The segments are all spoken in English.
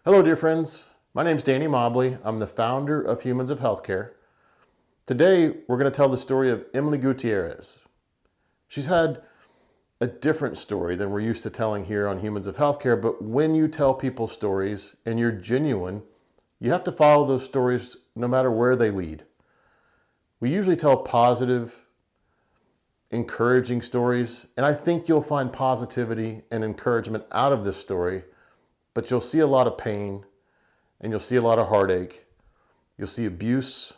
Hello, dear friends. My name is Danny Mobley. I'm the founder of Humans of Healthcare. Today, we're going to tell the story of Emily Gutierrez. She's had a different story than we're used to telling here on Humans of Healthcare, but when you tell people stories and you're genuine, you have to follow those stories no matter where they lead. We usually tell positive, encouraging stories, and I think you'll find positivity and encouragement out of this story. But you'll see a lot of pain, and you'll see a lot of heartache. You'll see abuse,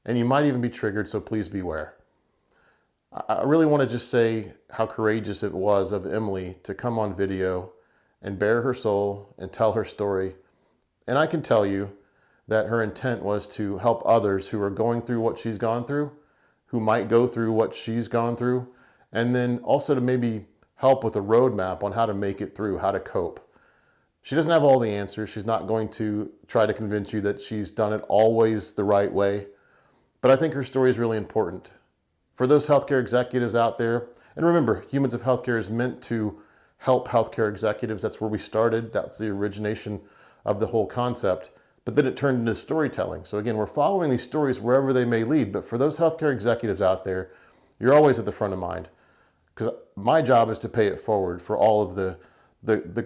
and you might even be triggered, so please beware. I really want to just say how courageous it was of Emily to come on video and bare her soul and tell her story. And I can tell you that her intent was to help others who are going through what she's gone through, who might go through what she's gone through, and then also to maybe help with a roadmap on how to make it through, how to cope. She doesn't have all the answers. She's not going to try to convince you that she's done it always the right way. But I think her story is really important. For those healthcare executives out there, and remember, Humans of Healthcare is meant to help healthcare executives. That's where we started. That's the origination of the whole concept. But then it turned into storytelling. So again, we're following these stories wherever they may lead. But for those healthcare executives out there, you're always at the front of mind. Because my job is to pay it forward for all of the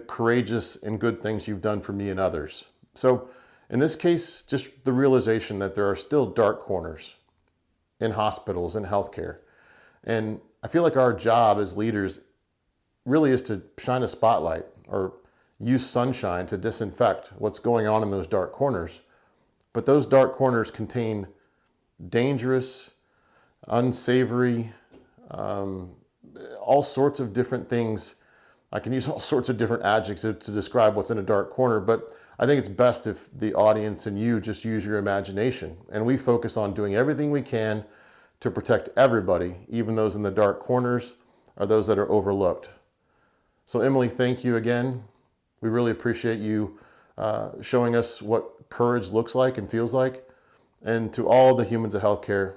courageous and good things you've done for me and others. So in this case, just the realization that there are still dark corners in hospitals and healthcare. And I feel like our job as leaders really is to shine a spotlight or use sunshine to disinfect what's going on in those dark corners. But those dark corners contain dangerous, unsavory, all sorts of different things. I can use all sorts of different adjectives to describe what's in a dark corner, but I think it's best if the audience and you just use your imagination. And we focus on doing everything we can to protect everybody, even those in the dark corners or those that are overlooked. So Emily, thank you again. We really appreciate you showing us what courage looks like and feels like. And to all the Humans of Healthcare,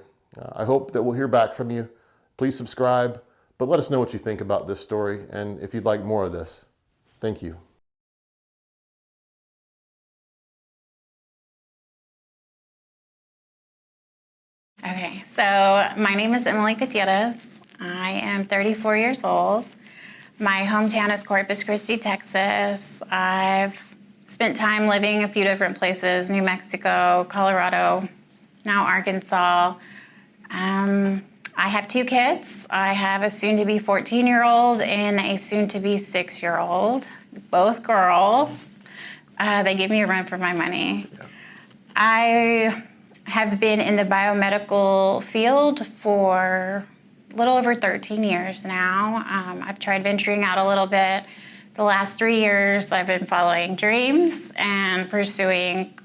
I hope that we'll hear back from you. Please subscribe. But let us know what you think about this story and if you'd like more of this. Thank you. Okay, so my name is Emily Gutierrez. I am 34 years old. My hometown is Corpus Christi, Texas. I've spent time living a few different places, New Mexico, Colorado, now Arkansas. I have two kids. I have a soon-to-be 14-year-old and a soon-to-be 6-year-old, both girls. They give me a run for my money. Yeah. I have been in the biomedical field for a little over 13 years now. I've tried venturing out a little bit. The last 3 years, I've been following dreams and pursuing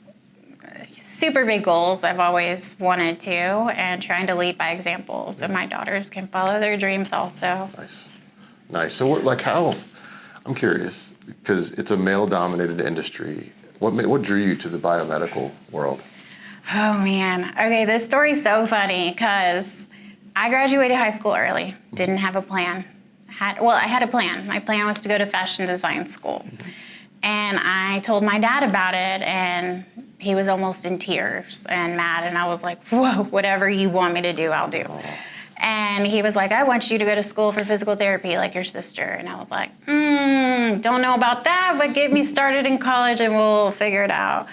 super big goals I've always wanted to, and trying to lead by example so my daughters can follow their dreams also. Nice. So I'm curious, because it's a male-dominated industry. What drew you to the biomedical world? Oh man, okay, this story's so funny because I graduated high school early, didn't have a plan. I had a plan. My plan was to go to fashion design school. And I told my dad about it, and he was almost in tears and mad. And I was like, whoa, whatever you want me to do, I'll do. And he was like, I want you to go to school for physical therapy like your sister. And I was like, don't know about that, but get me started in college and we'll figure it out.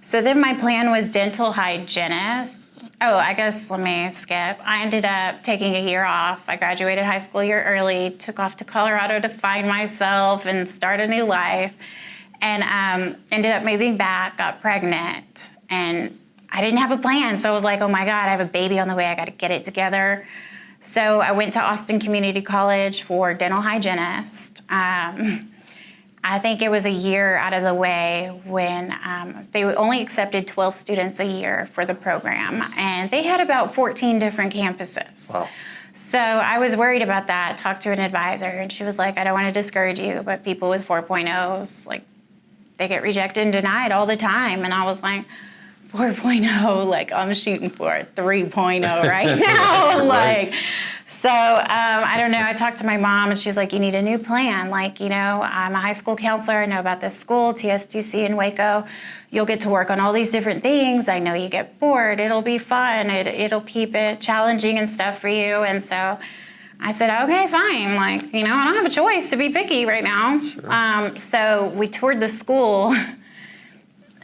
So then my plan was dental hygienist. Oh, I guess let me skip. I ended up taking a year off. I graduated high school a year early, took off to Colorado to find myself and start a new life, and ended up moving back, got pregnant, and I didn't have a plan. So I was like, oh my God, I have a baby on the way. I got to get it together. So I went to Austin Community College for dental hygienist. I think it was a year out of the way when they only accepted 12 students a year for the program, and they had about 14 different campuses. Wow. So I was worried about that, talked to an advisor, and she was like, I don't want to discourage you, but people with 4.0s, like, they get rejected and denied all the time. And I was like, 4.0, like, I'm shooting for a 3.0 right now. Like, So I don't know. I talked to my mom, and she's like, "You need a new plan. Like, I'm a high school counselor. I know about this school, TSTC in Waco. You'll get to work on all these different things. I know you get bored. It'll be fun. It'll keep it challenging and stuff for you." And so I said, "Okay, fine. Like, I don't have a choice to be picky right now." Sure. So we toured the school.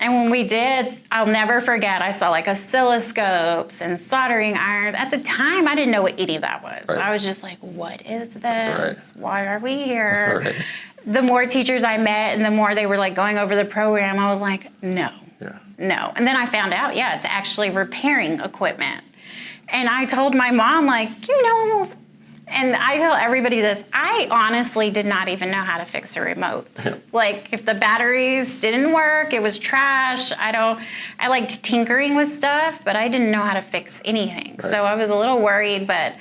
And when we did, I'll never forget, I saw like oscilloscopes and soldering irons. At the time, I didn't know what any of that was. Right. I was just like, what is this? Right. Why are we here? Right. The more teachers I met and the more they were like going over the program, I was like, no. And then I found out, it's actually repairing equipment. And I told my mom, like, and I tell everybody this, I honestly did not even know how to fix a remote. Like, if the batteries didn't work, it was trash. I liked tinkering with stuff, but I didn't know how to fix anything. Right. So I was a little worried, but,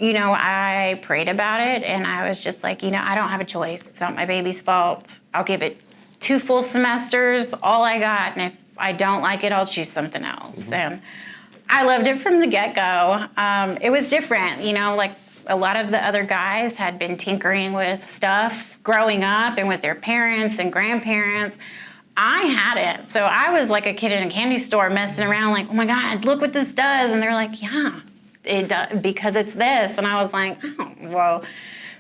I prayed about it, and I was just like, I don't have a choice. It's not my baby's fault. I'll give it 2 full semesters, all I got, and if I don't like it, I'll choose something else. Mm-hmm. And I loved it from the get-go. It was different, like, a lot of the other guys had been tinkering with stuff growing up and with their parents and grandparents. I hadn't. So I was like a kid in a candy store messing around like, oh my God, look what this does. And they're like, yeah, it does because it's this. And I was like, oh, well.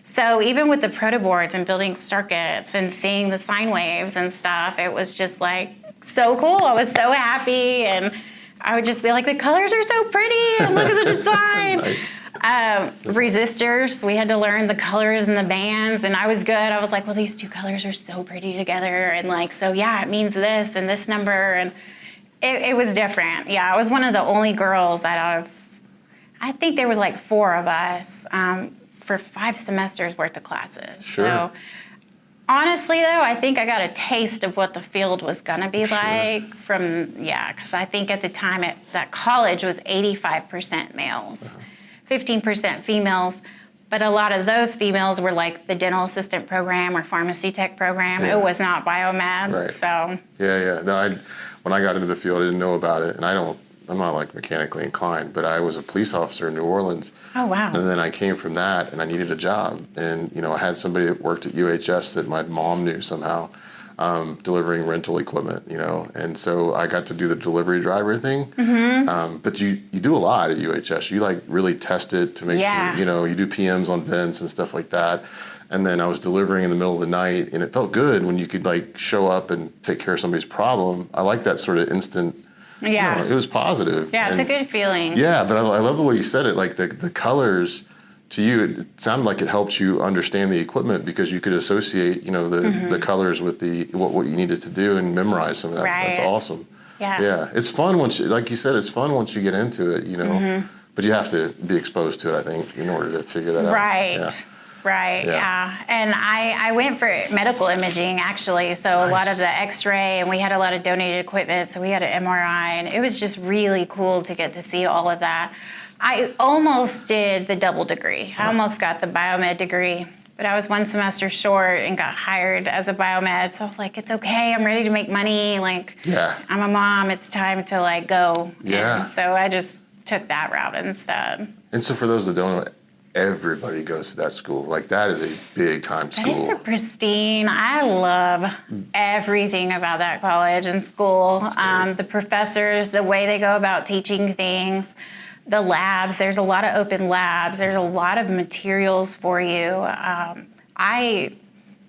So even with the protoboards and building circuits and seeing the sine waves and stuff, it was just like so cool. I was so happy. And I would just be like, the colors are so pretty. And look at the design. Nice. Resistors, we had to learn the colors and the bands, and I was good. I was like, well, these 2 colors are so pretty together, and like, so yeah, it means this and this number, and it was different. Yeah, I was one of the only girls out of, I think there was like 4 of us for 5 semesters worth of classes. Sure. So honestly, though, I think I got a taste of what the field was gonna be like because I think at the time that college was 85% males. 15% females, but a lot of those females were like the dental assistant program or pharmacy tech program. Yeah. It was not biomed. Right. So Yeah. No, when I got into the field, I didn't know about it, and I'm not like mechanically inclined, but I was a police officer in New Orleans. Oh wow. And then I came from that, and I needed a job, and I had somebody that worked at UHS that my mom knew somehow, delivering rental equipment, and so I got to do the delivery driver thing. Mm-hmm. But you do a lot at UHS. You like really test it to make sure, you do PMs on vents and stuff like that. And then I was delivering in the middle of the night, and it felt good when you could like show up and take care of somebody's problem. I like that sort of instant. Yeah. It was positive. Yeah, it's a good feeling. Yeah, but I love the way you said it. Like the colors. To you, it sounded like it helped you understand the equipment because you could associate, the colors with what you needed to do and memorize some of that. Right. That's awesome. Yeah. It's fun like you said, it's fun once you get into it, but you have to be exposed to it, I think, in order to figure that out. Right. Yeah. And I went for medical imaging, actually. So Nice. A lot of the x-ray, and we had a lot of donated equipment. So we had an MRI, and it was just really cool to get to see all of that. I almost did the double degree. I almost got the biomed degree, but I was 1 semester short and got hired as a biomed. So I was like, it's okay. I'm ready to make money. Like, I'm a mom. It's time to like go. Yeah. And so I just took that route instead. And so for those that don't know, everybody goes to that school. Like that is a big time school. That is a pristine. I love everything about that college and school. The professors, the way they go about teaching things. The labs, there's a lot of open labs. There's a lot of materials for you. I,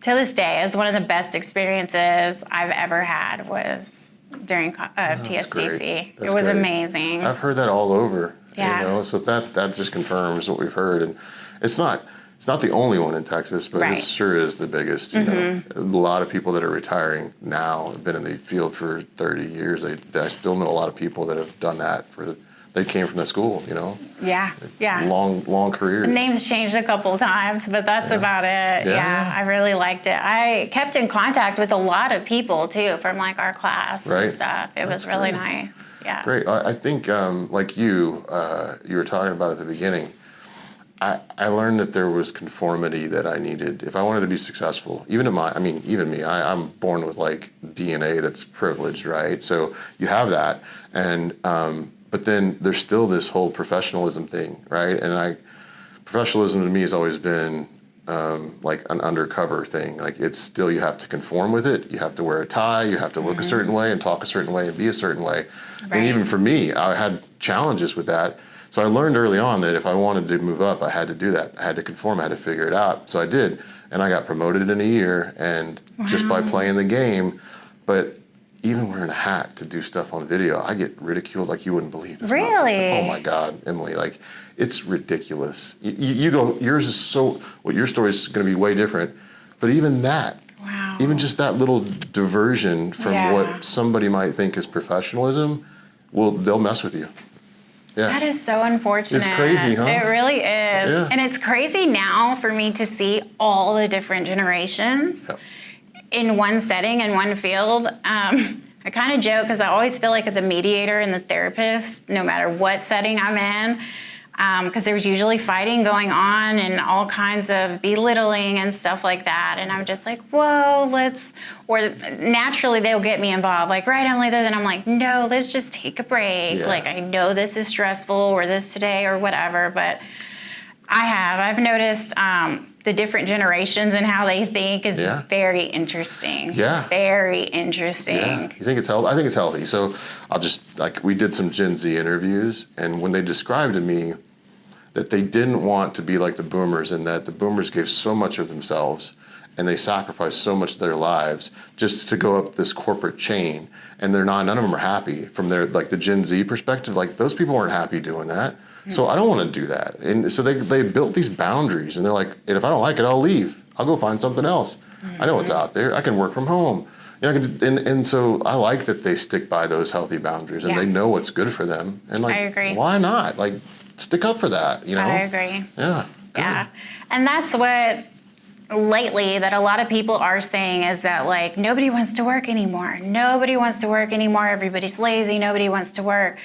to this day, is one of the best experiences I've ever had was during TSTC. It was amazing. I've heard that all over. Yeah. So that just confirms what we've heard. And it's not the only one in Texas, but it sure is the biggest. A lot of people that are retiring now have been in the field for 30 years. I still know a lot of people that have done that they came from the school, Yeah. Long careers. The name's changed a couple times, but that's about it. Yeah, I really liked it. I kept in contact with a lot of people, too, from, like, our class and stuff. It was really nice. Yeah. Great. I think, like you were talking about at the beginning, I learned that there was conformity that I needed. If I wanted to be successful, even me, I'm born with, like, DNA that's privileged, right? So you have that. And, but then there's still this whole professionalism thing, right? And professionalism to me has always been like an undercover thing. Like it's still, you have to conform with it. You have to wear a tie. You have to look a certain way and talk a certain way and be a certain way. Right. And even for me, I had challenges with that. So I learned early on that if I wanted to move up, I had to do that. I had to conform. I had to figure it out. So I did. And I got promoted in a year, and just by playing the game. But even wearing a hat to do stuff on video, I get ridiculed like you wouldn't believe. It's really? Oh my God, Emily, like it's ridiculous. You go, yours is so, well, your story is going to be way different. But even that, wow. even just that little diversion from what somebody might think is professionalism, they'll mess with you. Yeah. That is so unfortunate. It's crazy, huh? It really is. Yeah. And it's crazy now for me to see all the different generations in one setting, in one field. I kind of joke because I always feel like the mediator and the therapist, no matter what setting I'm in, because there's usually fighting going on and all kinds of belittling and stuff like that. And I'm just like, whoa, or naturally they'll get me involved. Like, right, Emily, then I'm like, no, let's just take a break. Yeah. Like, I know this is stressful or this today or whatever, but I've noticed the different generations and how they think is very interesting. Yeah. Very interesting. Yeah. You think it's healthy? I think it's healthy. So I'll just, like, we did some Gen Z interviews, and when they described to me that they didn't want to be like the boomers, and that the boomers gave so much of themselves and they sacrificed so much of their lives just to go up this corporate chain, and none of them are happy from their, like, the Gen Z perspective. Like, those people weren't happy doing that. So I don't want to do that. And so they built these boundaries, and they're like, if I don't like it, I'll leave. I'll go find something else. I know what's out there. I can work from home. You know, and so I like that they stick by those healthy boundaries, and they know what's good for them. And like, I agree. Why not? Like, stick up for that, you know? I agree. Yeah. Yeah. And that's what lately that a lot of people are saying is that, like, nobody wants to work anymore. Nobody wants to work anymore. Everybody's lazy. Nobody wants to work.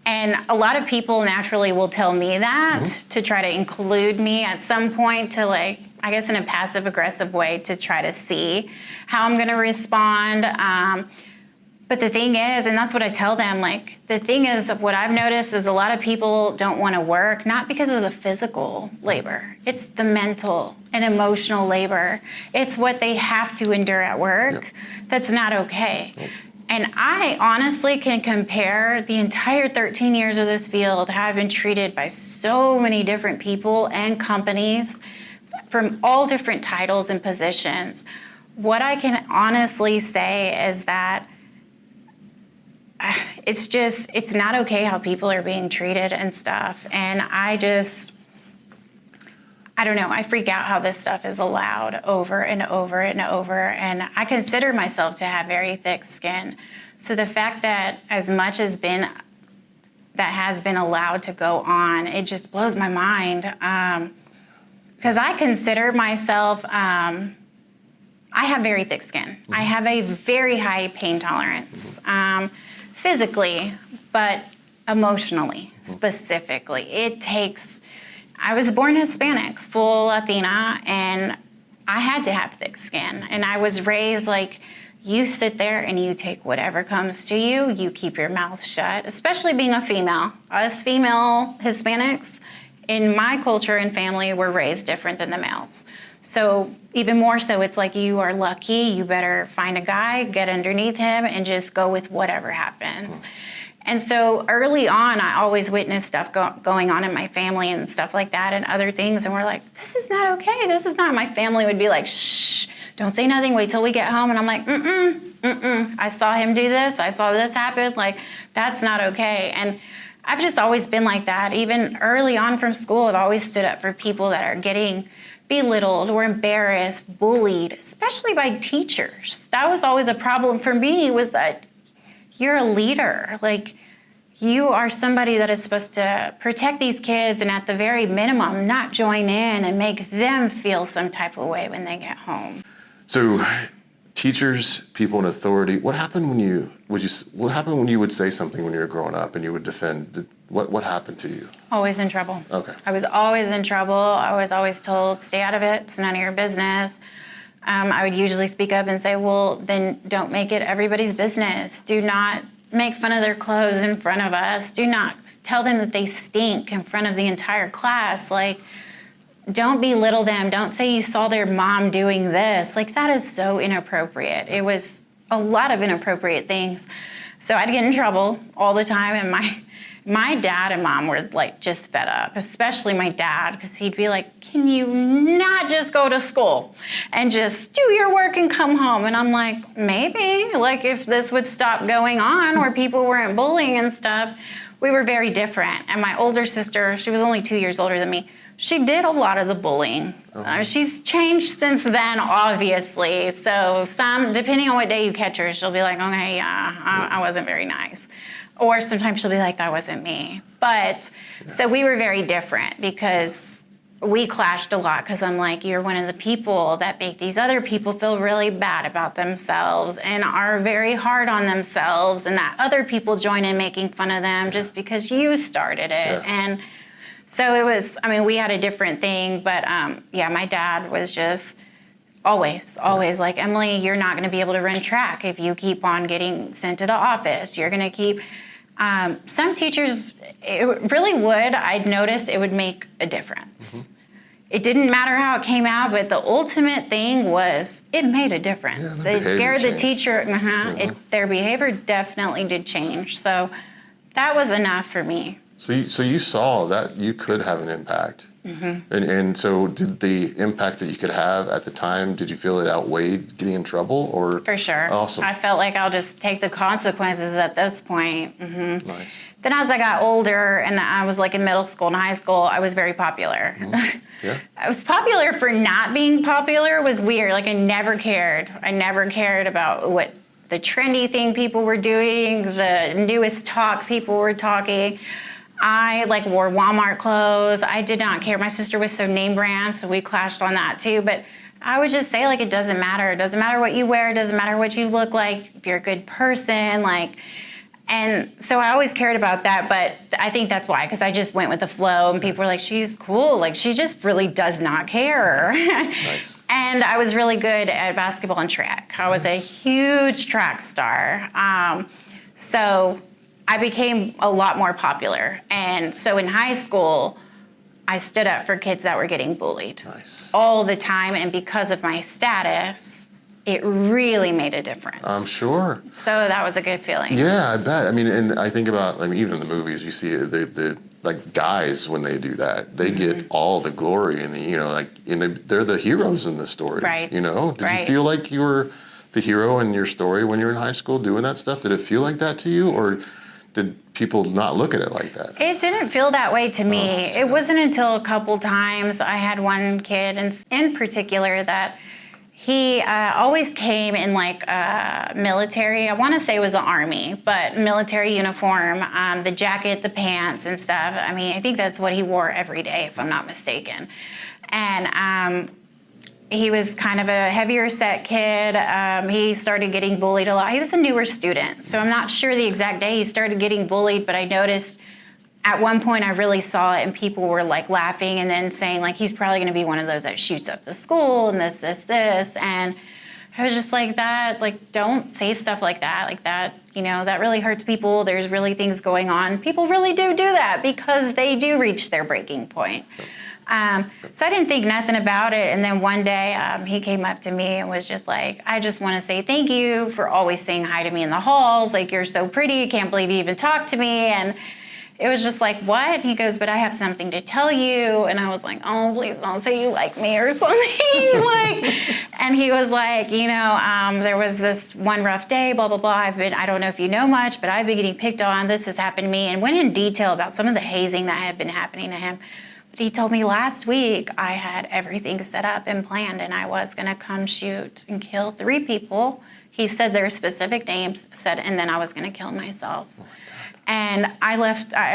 And a lot of people naturally will tell me that to try to include me at some point to, like, I guess in a passive aggressive way to try to see how I'm going to respond. But the thing is, and that's what I tell them, like, the thing is, what I've noticed is a lot of people don't want to work, not because of the physical labor. It's the mental and emotional labor. It's what they have to endure at work that's not okay. And I honestly can compare the entire 13 years of this field, how I've been treated by so many different people and companies from all different titles and positions. What I can honestly say is that it's not okay how people are being treated and stuff. And I don't know, I freak out how this stuff is allowed over and over and over. And I consider myself to have very thick skin. So the fact that as much as that has been allowed to go on, it just blows my mind. Because I consider myself, I have very thick skin. I have a very high pain tolerance, physically, but emotionally, specifically. I was born Hispanic, full Latina, and I had to have thick skin. And I was raised like, you sit there and you take whatever comes to you. You keep your mouth shut, especially being a female. Us female Hispanics, in my culture and family, were raised different than the males. So even more so, it's like, you are lucky. You better find a guy, get underneath him, and just go with whatever happens. And so early on, I always witnessed stuff going on in my family and stuff like that and other things. And we're like, this is not okay. This is not. My family would be like, shh, don't say nothing. Wait till we get home. And I'm like, I saw him do this. I saw this happen. Like, that's not okay. And I've just always been like that. Even early on from school, I've always stood up for people that are getting belittled or embarrassed, bullied, especially by teachers. That was always a problem for me, was that you're a leader. Like, you are somebody that is supposed to protect these kids and at the very minimum, not join in and make them feel some type of way when they get home. So teachers, people in authority, what happened when you would say something when you were growing up and you would defend? What happened to you? Always in trouble. Okay. I was always in trouble. I was always told, stay out of it. It's none of your business. I would usually speak up and say, well, then don't make it everybody's business. Do not make fun of their clothes in front of us. Do not tell them that they stink in front of the entire class. Like, don't belittle them. Don't say you saw their mom doing this. Like, that is so inappropriate. It was a lot of inappropriate things. So I'd get in trouble all the time, and my dad and mom were like just fed up, especially my dad, because he'd be like, can you not just go to school and just do your work and come home? And I'm like, maybe, like, if this would stop going on where people weren't bullying and stuff. We were very different. And my older sister, she was only 2 years older than me, she did a lot of the bullying. She's changed since then, obviously. So depending on what day you catch her, she'll be like, okay, yeah, I wasn't very nice. Or sometimes she'll be like, that wasn't me. But, so we were very different because we clashed a lot, because I'm like, you're one of the people that make these other people feel really bad about themselves and are very hard on themselves, and that other people join in making fun of them just because you started it. And so it was, I mean, we had a different thing, but yeah, my dad was just always like, Emily, you're not going to be able to run track if you keep on getting sent to the office. You're going to keep, some teachers, it really would, I'd noticed it would make a difference. It didn't matter how it came out, but the ultimate thing was it made a difference. It scared the teacher. Their behavior definitely did change. So that was enough for me. So you saw that you could have an impact. And so did the impact that you could have at the time, did you feel it outweighed getting in trouble? Or For sure. Awesome. I felt like I'll just take the consequences at this point. Nice. Then as I got older and I was like in middle school and high school, I was very popular. Yeah. I was popular for not being popular. It was weird. Like, I never cared. I never cared about what the trendy thing people were doing, the newest talk people were talking. I like wore Walmart clothes. I did not care. My sister was so name brand, so we clashed on that too. But I would just say, like, it doesn't matter. It doesn't matter what you wear. It doesn't matter what you look like. If you're a good person, like, and so I always cared about that. But I think that's why, because I just went with the flow, and people were like, she's cool. Like, she just really does not care. Nice. And I was really good at basketball and track. I was a huge track star. So I became a lot more popular. And so in high school, I stood up for kids that were getting bullied all the time. And because of my status, it really made a difference. I'm sure. So that was a good feeling. Yeah, I bet. I mean, and I think about, I mean, even in the movies, you see the like guys, when they do that, they get all the glory, and they're the heroes in the story. Right. Did you feel like you were the hero in your story when you were in high school doing that stuff? Did it feel like that to you, or did people not look at it like that? It didn't feel that way to me. It wasn't until a couple times. I had one kid in particular that he always came in like military. I want to say it was the Army, but military uniform, the jacket, the pants and stuff. I mean, I think that's what he wore every day, if I'm not mistaken. And he was kind of a heavier set kid. He started getting bullied a lot. He was a newer student, so I'm not sure the exact day he started getting bullied, but I noticed at one point I really saw it, and people were like laughing and then saying like, he's probably gonna be one of those that shoots up the school and this. And I was just like, that, like, don't say stuff like that, that really hurts people. There's really things going on. People really do that because they do reach their breaking point. So I didn't think nothing about it. And then one day he came up to me and was just like, I just want to say thank you for always saying hi to me in the halls. Like, you're so pretty. I can't believe you even talked to me. And it was just like, what? And he goes, but I have something to tell you. And I was like, oh, please don't say you like me or something. And he was like, there was this one rough day, blah, blah, blah. I don't know if you know much, but I've been getting picked on. This has happened to me. And went in detail about some of the hazing that had been happening to him. He told me last week I had everything set up and planned, and I was going to come shoot and kill 3 people. He said their specific names, and then I was going to kill myself. Oh, and I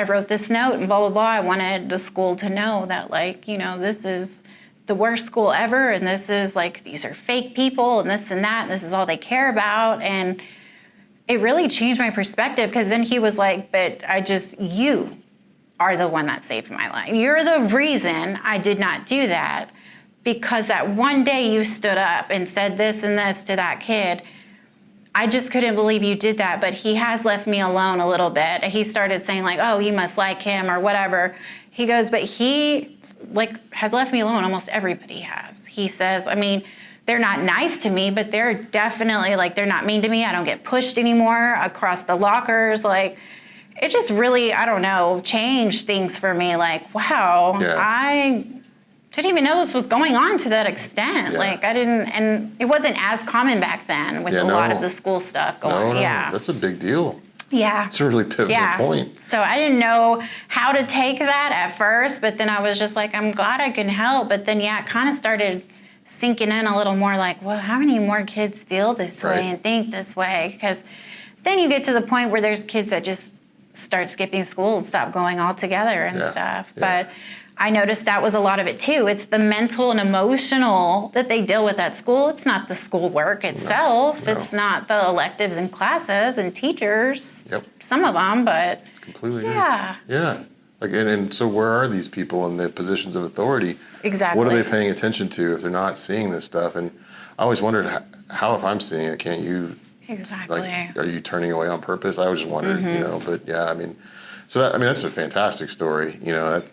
wrote this note and blah, blah, blah. I wanted the school to know that, this is the worst school ever, and this is these are fake people and this and that, and this is all they care about. And it really changed my perspective, because then he was like, but you are the one that saved my life. You're the reason I did not do that, because that one day you stood up and said this and this to that kid. I just couldn't believe you did that, but he has left me alone a little bit. He started saying oh, you must like him or whatever. He goes, but he has left me alone. Almost everybody has. He says, I mean, they're not nice to me, but they're definitely they're not mean to me. I don't get pushed anymore across the lockers. Like, it just really, I don't know, changed things for me. Like, wow, I didn't even know this was going on to that extent. Like, I didn't, and it wasn't as common back then with a lot of the school stuff going. No, that's a big deal. Yeah. It's a really pivotal point. So I didn't know how to take that at first, but then I was just like, I'm glad I can help. But then, it kind of started sinking in a little more like, well, how many more kids feel this way and think this way? Because then you get to the point where there's kids that just start skipping school and stop going altogether and stuff. But I noticed that was a lot of it too. It's the mental and emotional that they deal with at school. It's not the schoolwork itself. No. It's not the electives and classes and teachers. Some of them, but completely. Yeah. Like, and so where are these people in the positions of authority? Exactly. What are they paying attention to if they're not seeing this stuff? And I always wondered how if I'm seeing it, can't you? Exactly. Like, are you turning away on purpose? I was just wondering, but I mean, so that's a fantastic story.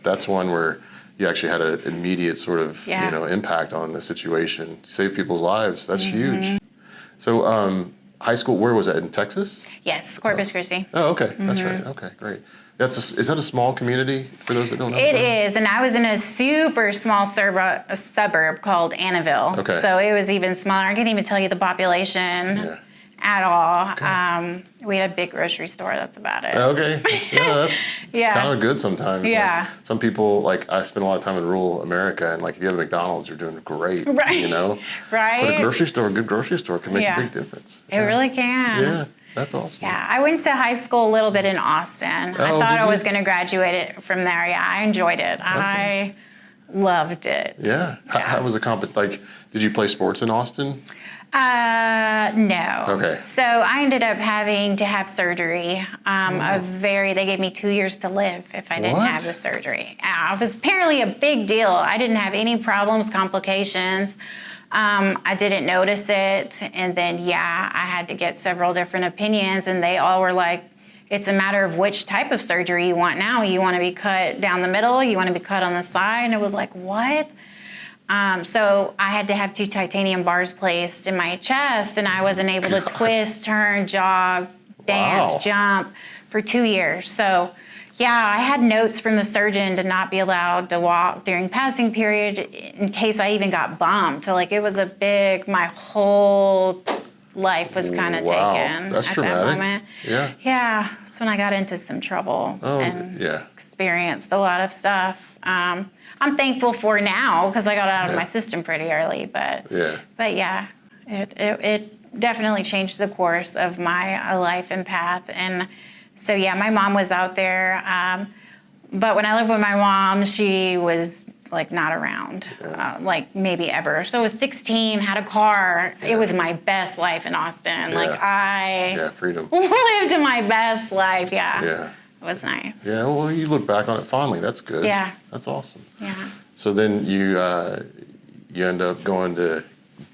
That's one where you actually had an immediate sort of, impact on the situation. Save people's lives. That's huge. So high school, where was that, in Texas? Yes, Corpus Christi. Oh, okay. That's right. Okay, great. Is that a small community for those that don't know? It is, and I was in a super small suburb called Annaville. Okay. So it was even smaller. I can't even tell you the population at all. Okay. We had a big grocery store. That's about it. Okay. Yeah, that's kind of good sometimes. Yeah. Like, some people, I spend a lot of time in rural America, and if you have a McDonald's, you're doing great. Right. Right. But a good grocery store can make a big difference. It really can. Yeah. That's awesome. Yeah, I went to high school a little bit in Austin. I thought I was going to graduate from there. Yeah, I enjoyed it. Okay. I loved it. Yeah. How was the did you play sports in Austin? No. Okay. So I ended up having to have surgery. They gave me 2 years to live if I didn't have the surgery. It was apparently a big deal. I didn't have any problems, complications. I didn't notice it, and then I had to get several different opinions, and they all were like, it's a matter of which type of surgery you want now. You want to be cut down the middle, you want to be cut on the side, and it was like, what? So I had to have 2 titanium bars placed in my chest, and I wasn't able to twist, turn, jog, dance, jump for 2 years. So I had notes from the surgeon to not be allowed to walk during passing period in case I even got bumped. So it was my whole life was kind of taken That's at traumatic. that moment. Yeah, that's when I got into some trouble and experienced a lot of stuff. I'm thankful for now because I got out of my system pretty early, but it definitely changed the course of my life and path. And so my mom was out there, but when I lived with my mom, she was not around, maybe ever. So I was 16, had a car. It was my best life in Austin. Freedom. Lived my best life. It was nice. Yeah, well, you look back on it fondly. That's good. Yeah. That's awesome. Yeah. So then you end up going to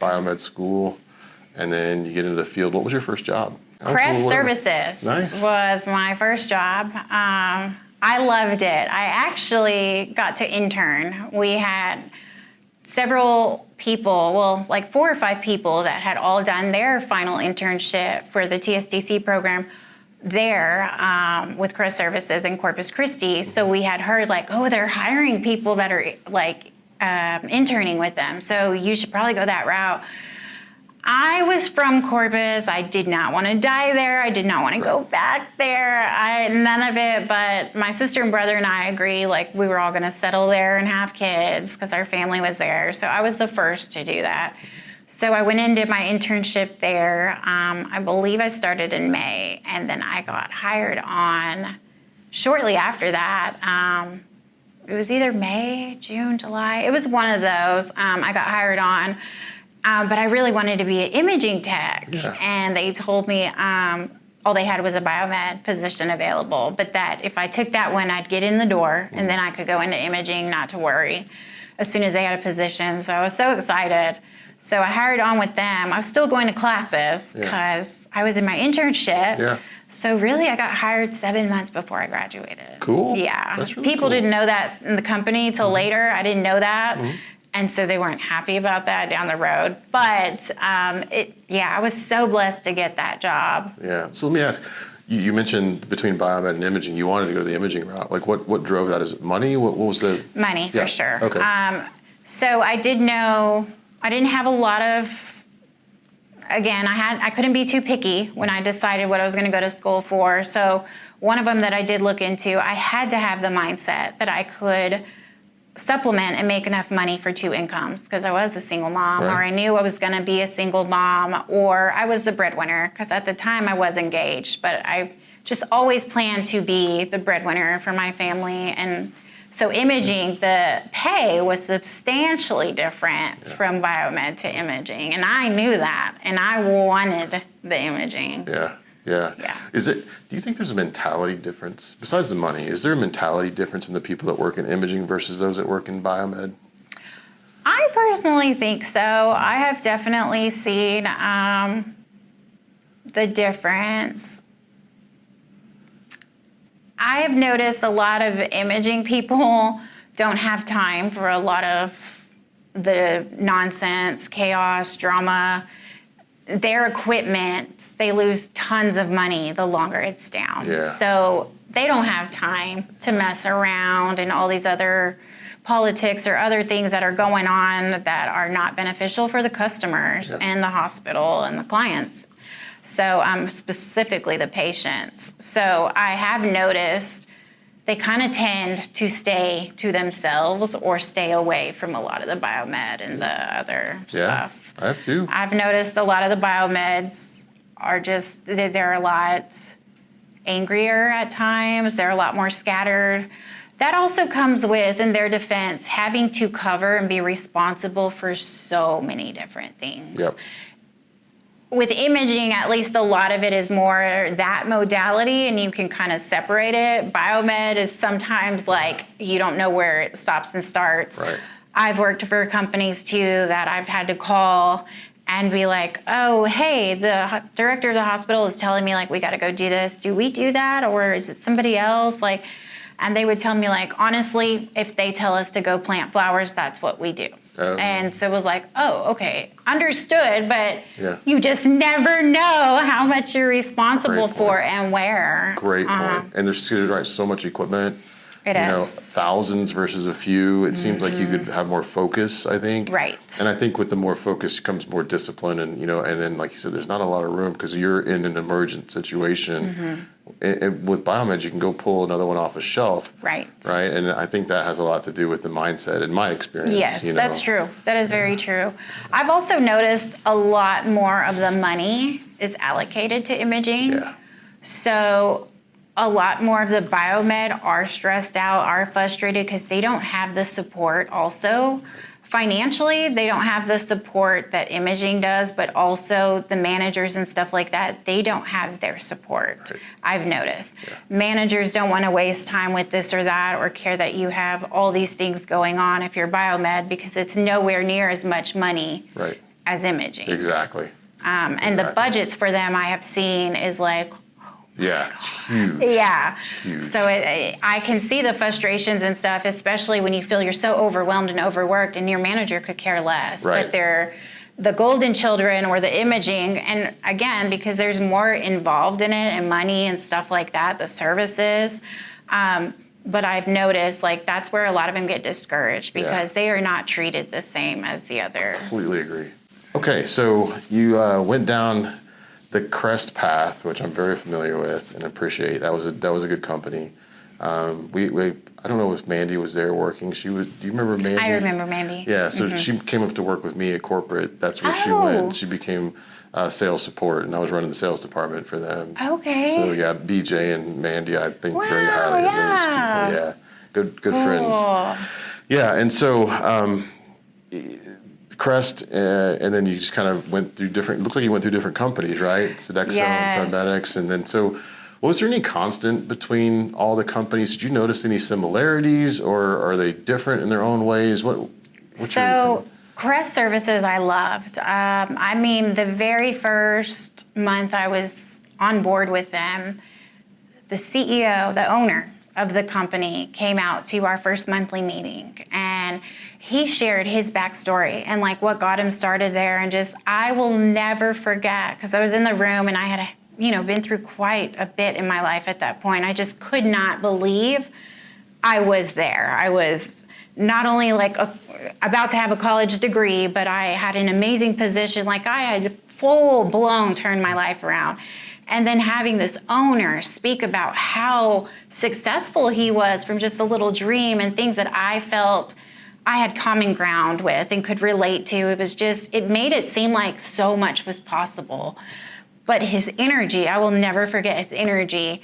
biomed school, and then you get into the field. What was your first job? Press services was my first job. I loved it. I actually got to intern. We had several people, 4 or 5 people that had all done their final internship for the TSDC program there with Press Services in Corpus Christi. So we had heard they're hiring people that are interning with them. So you should probably go that route. I was from Corpus. I did not want to die there. I did not want to go back there. None of it, but my sister and brother and I agreed we were all going to settle there and have kids because our family was there. So I was the first to do that. So I went and did my internship there. I believe I started in May, and then I got hired on shortly after that. It was either May, June, July. It was one of those. I got hired on. But I really wanted to be an imaging tech, and they told me all they had was a biomed position available, but that if I took that one, I'd get in the door, and then I could go into imaging, not to worry, as soon as they had a position. So I was so excited. So I hired on with them. I was still going to classes because I was in my internship. Yeah. So really, I got hired 7 months before I graduated. Cool. Yeah. That's really People cool. didn't know that in the company till later. I didn't know that. And so they weren't happy about that down the road. But I was so blessed to get that job. Yeah. So let me ask, you mentioned between biomed and imaging, you wanted to go the imaging route. Like what drove that? Is it money? What was the... Money, for sure. Okay. So I did know, I didn't have a lot of, again, I couldn't be too picky when I decided what I was going to go to school for. So one of them that I did look into, I had to have the mindset that I could supplement and make enough money for 2 incomes because I was a single mom, or I knew I was going to be a single mom, or I was the breadwinner because at the time I was engaged, but I just always planned to be the breadwinner for my family. And so imaging, the pay was substantially different from biomed to imaging, and I knew that, and I wanted the imaging. Yeah. Do you think there's a mentality difference besides the money? Is there a mentality difference in the people that work in imaging versus those that work in biomed? I personally think so. I have definitely seen the difference. I have noticed a lot of imaging people don't have time for a lot of the nonsense, chaos, drama. Their equipment, they lose tons of money the longer it's down. Yeah. So they don't have time to mess around and all these other politics or other things that are going on that are not beneficial for the customers and the hospital and the clients. So specifically the patients. So I have noticed they kind of tend to stay to themselves or stay away from a lot of the biomed and the other stuff. I have too. I've noticed a lot of the biomeds are just, they're a lot angrier at times. They're a lot more scattered. That also comes with, in their defense, having to cover and be responsible for so many different things. Yep. With imaging, at least a lot of it is more that modality and you can kind of separate it. Biomed is sometimes like you don't know where it stops and starts. Right. I've worked for companies too that I've had to call and be like, oh, hey, the director of the hospital is telling me like we got to go do this. Do we do that, or is it somebody else? Like, and they would tell me like, honestly, if they tell us to go plant flowers, that's what we do. And so it was like, oh, okay, understood, but you just never know how much you're responsible for and where. Great point. And there's so much equipment. It is. Thousands versus a few. It seems like you could have more focus, I think. Right. And I think with the more focus comes more discipline, and and then like you said, there's not a lot of room because you're in an emergent situation. And with biomed, you can go pull another one off a shelf. Right. Right. And I think that has a lot to do with the mindset, in my experience. Yes, that's true. That is very true. I've also noticed a lot more of the money is allocated to imaging. Yeah. So a lot more of the biomed are stressed out, are frustrated because they don't have the support also. Financially, they don't have the support that imaging does, but also the managers and stuff like that, they don't have their support. Right. I've noticed. Managers don't want to waste time with this or that or care that you have all these things going on if you're biomed because it's nowhere near as much money as imaging. Exactly. And the budgets for them I have seen is like, huge. Yeah. Huge. So I can see the frustrations and stuff, especially when you feel you're so overwhelmed and overworked and your manager could care less. Right. But they're the golden children or the imaging. And again, because there's more involved in it and money and stuff like that, the services. But I've noticed like that's where a lot of them get discouraged because they are not treated the same as the other. Completely agree. Okay, so you went down the Crest path, which I'm very familiar with and appreciate. That was a good company. I don't know if Mandy was there working. She was. Do you remember Mandy? I remember Mandy. Yeah. So she came up to work with me at corporate. That's where she went. She became sales support, and I was running the sales department for them. Okay. So yeah, BJ and Mandy, I think very highly of those people. Yeah. Good friends. Yeah, and so. Crest, and then you just kind of went through different. It looks like you went through different companies, right? Sodexo and Trimedics, and then so. Was there any constant between all the companies? Did you notice any similarities, or are they different in their own ways? What's so Crest services I loved. I mean, the very first month I was on board with them, the CEO, the owner of the company, came out to our first monthly meeting, and he shared his backstory and like what got him started there. And just, I will never forget, because I was in the room and I had, been through quite a bit in my life at that point. I just could not believe I was there. I was not only like about to have a college degree, but I had an amazing position. Like I had full blown turned my life around. And then having this owner speak about how successful he was from just a little dream and things that I felt I had common ground with and could relate to. It made it seem like so much was possible. But his energy, I will never forget his energy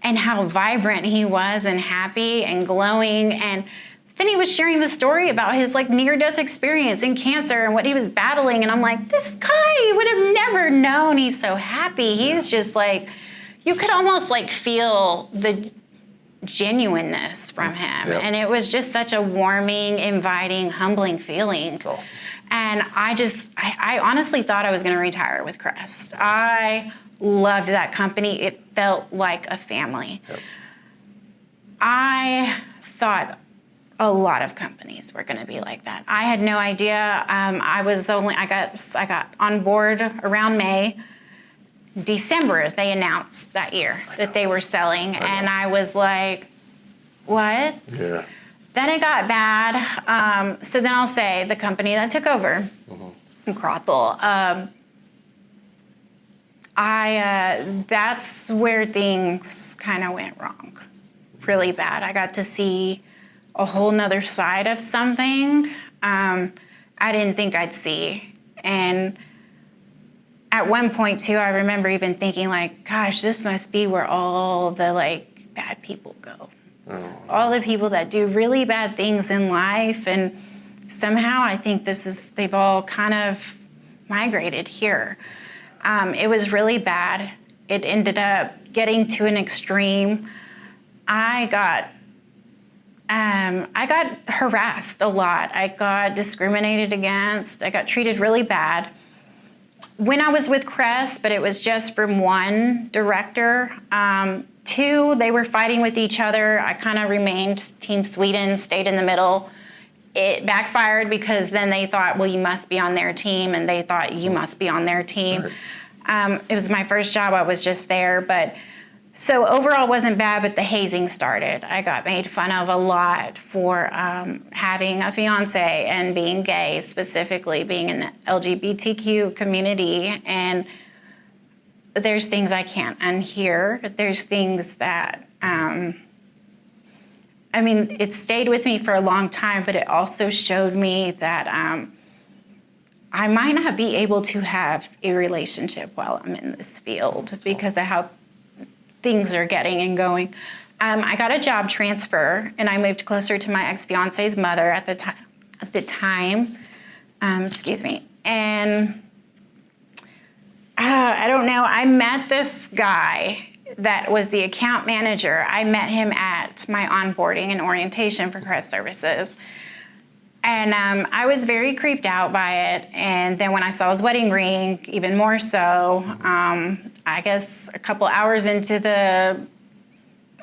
and how vibrant he was and happy and glowing. And then he was sharing the story about his like near-death experience in cancer and what he was battling. And I'm like, this guy would have never known he's so happy. He's just like, you could almost like feel the genuineness from him. Yep. And it was just such a warming, inviting, humbling feeling. That's awesome. And I honestly thought I was going to retire with Crest. I loved that company. It felt like a family. Yep. I thought a lot of companies were going to be like that. I had no idea. I got on board around May. December, they announced that year that they were selling, and I was like, what? Yeah. Then it got bad. So then I'll say the company that took over, Crothel, that's where things kind of went wrong, really bad. I got to see a whole nother side of something I didn't think I'd see. And at one point too, I remember even thinking like, gosh, this must be where all the like bad people go. Oh. All the people that do really bad things in life. And somehow I think they've all kind of migrated here. It was really bad. It ended up getting to an extreme. I got harassed a lot. I got discriminated against. I got treated really bad. When I was with Crest, but it was just from one director. Two, they were fighting with each other. I kind of remained Team Sweden, stayed in the middle. It backfired because then they thought, well, you must be on their team, and they thought you must be on their team. Right. It was my first job. I was just there, but so overall it wasn't bad, but the hazing started. I got made fun of a lot for having a fiance and being gay, specifically being in the LGBTQ community. And there's things I can't unhear. There's things that, it stayed with me for a long time, but it also showed me that I might not be able to have a relationship while I'm in this field because of how things are getting and going. I got a job transfer, and I moved closer to my ex-fiance's mother at the time. And I don't know. I met this guy that was the account manager. I met him at my onboarding and orientation for Crest Services. And I was very creeped out by it. And then when I saw his wedding ring, even more so, I guess a couple hours into the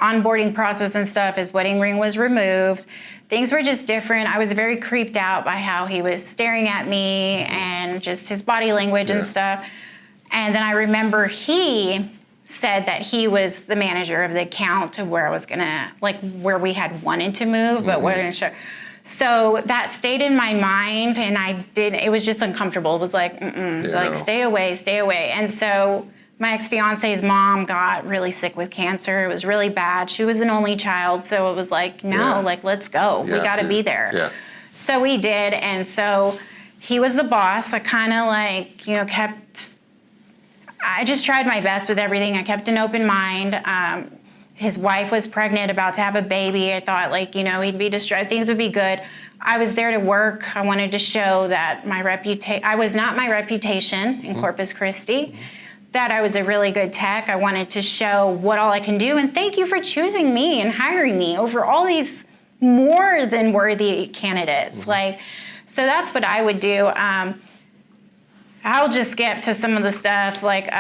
onboarding process and stuff, his wedding ring was removed. Things were just different. I was very creeped out by how he was staring at me and just his body language and stuff. And then I remember he said that he was the manager of the account to where I was gonna, like where we had wanted to move, but weren't sure. So that stayed in my mind, and it was just uncomfortable. It was like, It's like, stay away. And so my ex-fiance's mom got really sick with cancer. It was really bad. She was an only child, so it was like, let's go. We gotta be there. Yeah. So we did, and so he was the boss. I kind of I just tried my best with everything. I kept an open mind. His wife was pregnant, about to have a baby. I thought, he'd be distraught. Things would be good. I was there to work. I wanted to show that I was not my reputation in Corpus Christi, that I was a really good tech. I wanted to show what all I can do. And thank you for choosing me and hiring me over all these more than worthy candidates. So that's what I would do. I'll just skip to some of the stuff. Like,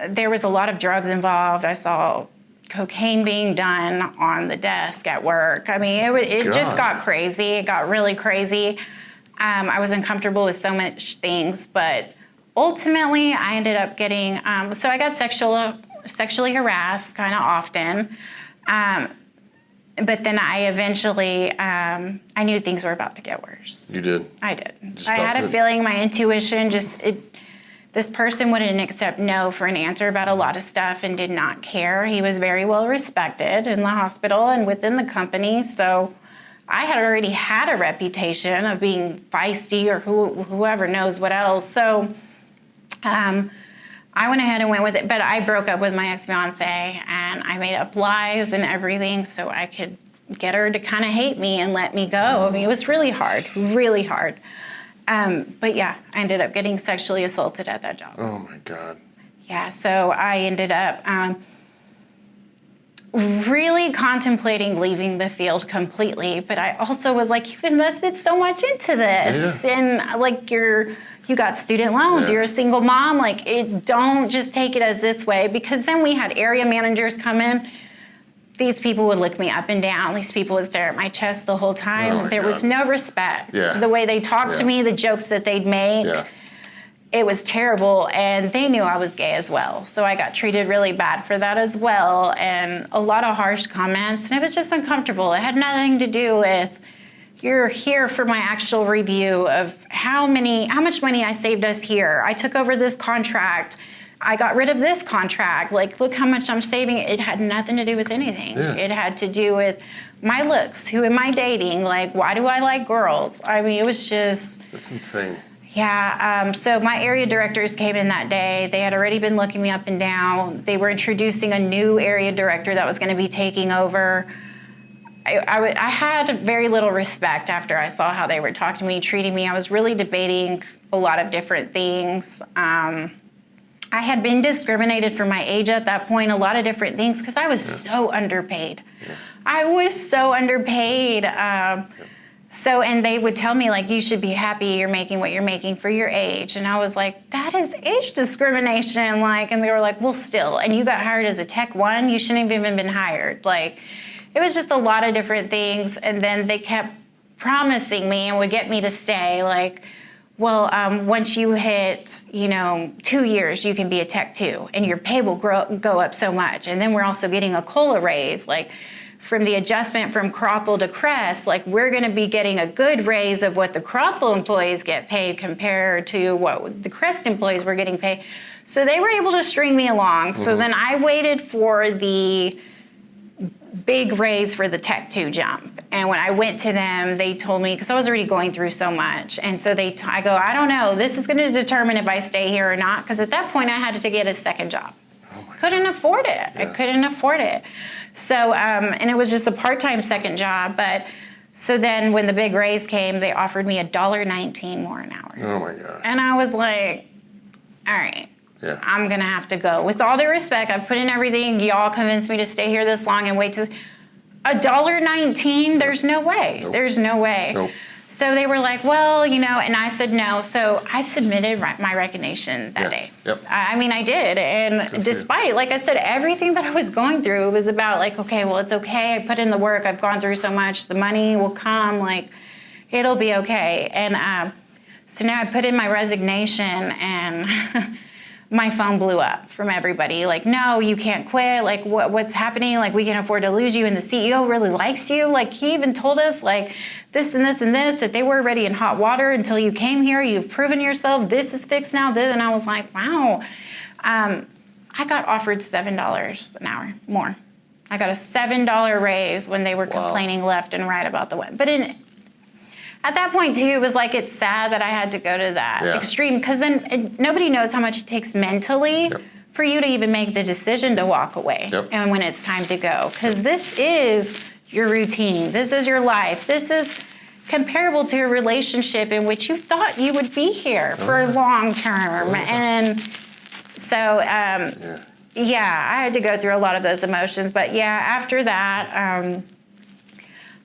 there was a lot of drugs involved. I saw cocaine being done on the desk at work. I mean, it just got crazy. It got really crazy. I was uncomfortable with so much things, but ultimately I ended up getting, so I got sexually harassed kind of often. But then I eventually, I knew things were about to get worse. You did? I did. I had a feeling, my intuition this person wouldn't accept no for an answer about a lot of stuff and did not care. He was very well respected in the hospital and within the company. So I had already had a reputation of being feisty or whoever knows what else. So I went ahead and went with it, but I broke up with my ex-fiance and I made up lies and everything so I could get her to kind of hate me and let me go. I mean, it was really hard, really hard. But yeah, I ended up getting sexually assaulted at that job. Oh my God. Yeah, so I ended up really contemplating leaving the field completely, but I also was like, you've invested so much into this. Yeah. And like you got student loans, you're a single mom, like don't just take it as this way, because then we had area managers come in. These people would look me up and down. These people would stare at my chest the whole time. There was no respect. Yeah. The way they talked to me, the jokes that they'd make, it was terrible. And they knew I was gay as well. So I got treated really bad for that as well. And a lot of harsh comments. And it was just uncomfortable. It had nothing to do with, you're here for my actual review of how much money I saved us here. I took over this contract. I got rid of this contract. Like, look how much I'm saving. It had nothing to do with anything. Yeah. It had to do with my looks. Who am I dating? Like, why do I like girls? I mean, it was just... That's insane. Yeah. So my area directors came in that day. They had already been looking me up and down. They were introducing a new area director that was going to be taking over. I had very little respect after I saw how they were talking to me, treating me. I was really debating a lot of different things. I had been discriminated for my age at that point, a lot of different things, because I was so underpaid. Yeah. I was so underpaid. And they would tell me, like, you should be happy you're making what you're making for your age. And I was like, that is age discrimination. Like, and they were like, well, still. And you got hired as a Tech 1, you shouldn't have even been hired. Like, it was just a lot of different things. And then they kept promising me and would get me to stay, like, well, once you hit, 2 years, you can be a Tech 2, and your pay will go up so much. And then we're also getting a COLA raise, like from the adjustment from Crothall to Crest, like we're going to be getting a good raise of what the Crothall employees get paid compared to what the Crest employees were getting paid. So they were able to string me along. Mm-hmm. So then I waited for the big raise for the Tech 2 jump. And when I went to them, they told me, because I was already going through so much. And so I go, I don't know, this is going to determine if I stay here or not. Because at that point I had to get a second job. Couldn't afford it. Yeah. I couldn't afford it. So, and it was just a part-time second job. But so then when the big raise came, they offered me $1.19 more an hour. Oh my God. And I was like, all right. Yeah. I'm going to have to go. With all due respect, I've put in everything. Y'all convinced me to stay here this long and wait to $1.19. There's no way. Nope. There's no way. Nope. So they were like, well, and I said no. So I submitted my resignation that day. Yep. I mean, I did. And despite, like I said, everything that I was going through, it was about like, okay, well, it's okay. I put in the work. I've gone through so much. The money will come. Like, it'll be okay. And so now I put in my resignation and... my phone blew up from everybody. Like, no, you can't quit. Like, what's happening? Like, we can afford to lose you. And the CEO really likes you. Like, he even told us, like, this and this and this, that they were already in hot water until you came here. You've proven yourself. This is fixed now. This. And I was like, wow. I got offered $7 an hour more. I got a $7 raise when they were complaining left and right about the web. But at that point, too, it was like, it's sad that I had to go to that extreme, because then nobody knows how much it takes mentally for you to even make the decision to walk away and when it's time to go. Because this is your routine. This is your life. This is comparable to a relationship in which you thought you would be here for long term. And so, I had to go through a lot of those emotions. But, after that...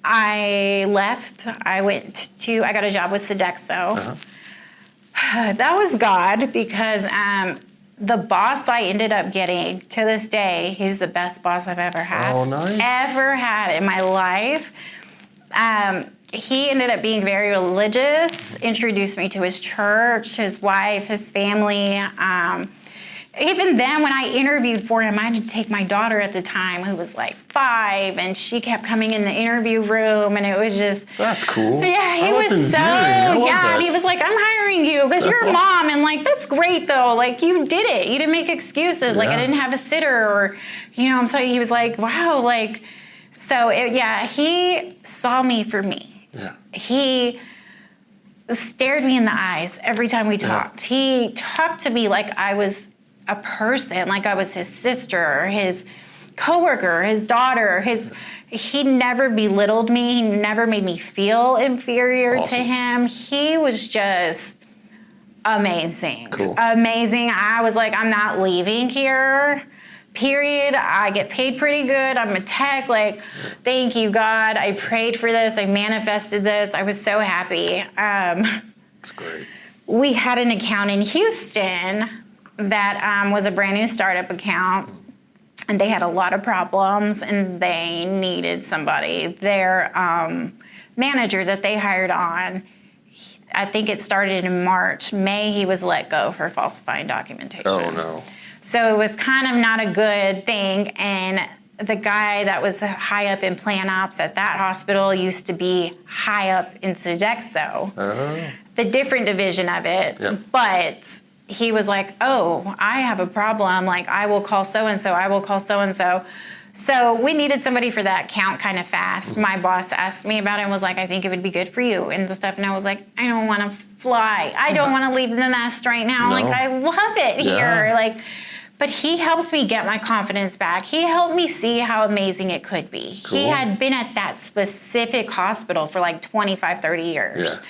I left. I got a job with Sodexo. That was God, because the boss I ended up getting, to this day, he's the best boss I've ever had. Oh, nice. Ever had in my life. He ended up being very religious, introduced me to his church, his wife, his family. Even then, when I interviewed for him, I had to take my daughter at the time, who was like 5, and she kept coming in the interview room, and it was just... That's cool. Yeah, he Oh, was that's so... endearing. Yeah, and he was like, I'm hiring you because you're a mom, and like, that's great though. Like, you did it. You didn't make excuses. Like, I didn't have a sitter, or, I'm sorry. He was like, wow, like... So, he saw me for me. Yeah. He stared me in the eyes every time we talked. He talked to me like I was a person, like I was his sister, his coworker, his daughter. He never belittled me. He never made me feel inferior to him. He was just amazing. Cool. Amazing. I was like, I'm not leaving here. Period. I get paid pretty good. I'm a tech. Like, thank you, God. I prayed for this. I manifested this. I was so happy. That's great. We had an account in Houston that was a brand new startup account, and they had a lot of problems, and they needed somebody. Their manager that they hired on, I think it started in March. May, he was let go for falsifying documentation. Oh, no. So it was kind of not a good thing, and the guy that was high up in plan ops at that hospital used to be high up in Sodexo, the different division of it. Yep. But he was like, oh, I have a problem. Like, I will call so-and-so. I will call so-and-so. So we needed somebody for that count kind of fast. My boss asked me about it and was like, I think it would be good for you and the stuff. And I was like, I don't want to fly. I don't want to leave the nest right now. No. Like, I love it here. Like, but he helped me get my confidence back. He helped me see how amazing it could be. Cool. He had been at that specific hospital for like 25, 30 years. Yeah.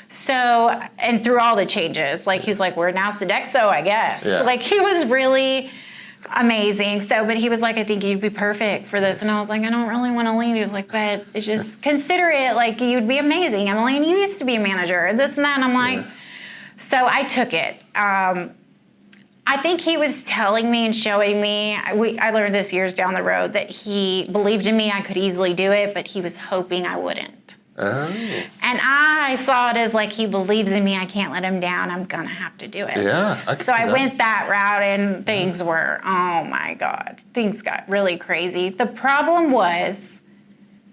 So, and through all the changes, like, he's like, we're now Sodexo, I guess. Yeah. Like, he was really amazing. So, but he was like, I think you'd be perfect for this. And I was like, I don't really want to leave. He was like, but just consider it. Like, you'd be amazing, Emily. And you used to be a manager, and this and that. And I'm like, so I took it. I think he was telling me and showing me, I learned this years down the road, that he believed in me. I could easily do it, but he was hoping I wouldn't. Oh. And I saw it as like, he believes in me. I can't let him down. I'm going to have to do it. Yeah. So I went that route, and things were, oh my God, things got really crazy. The problem was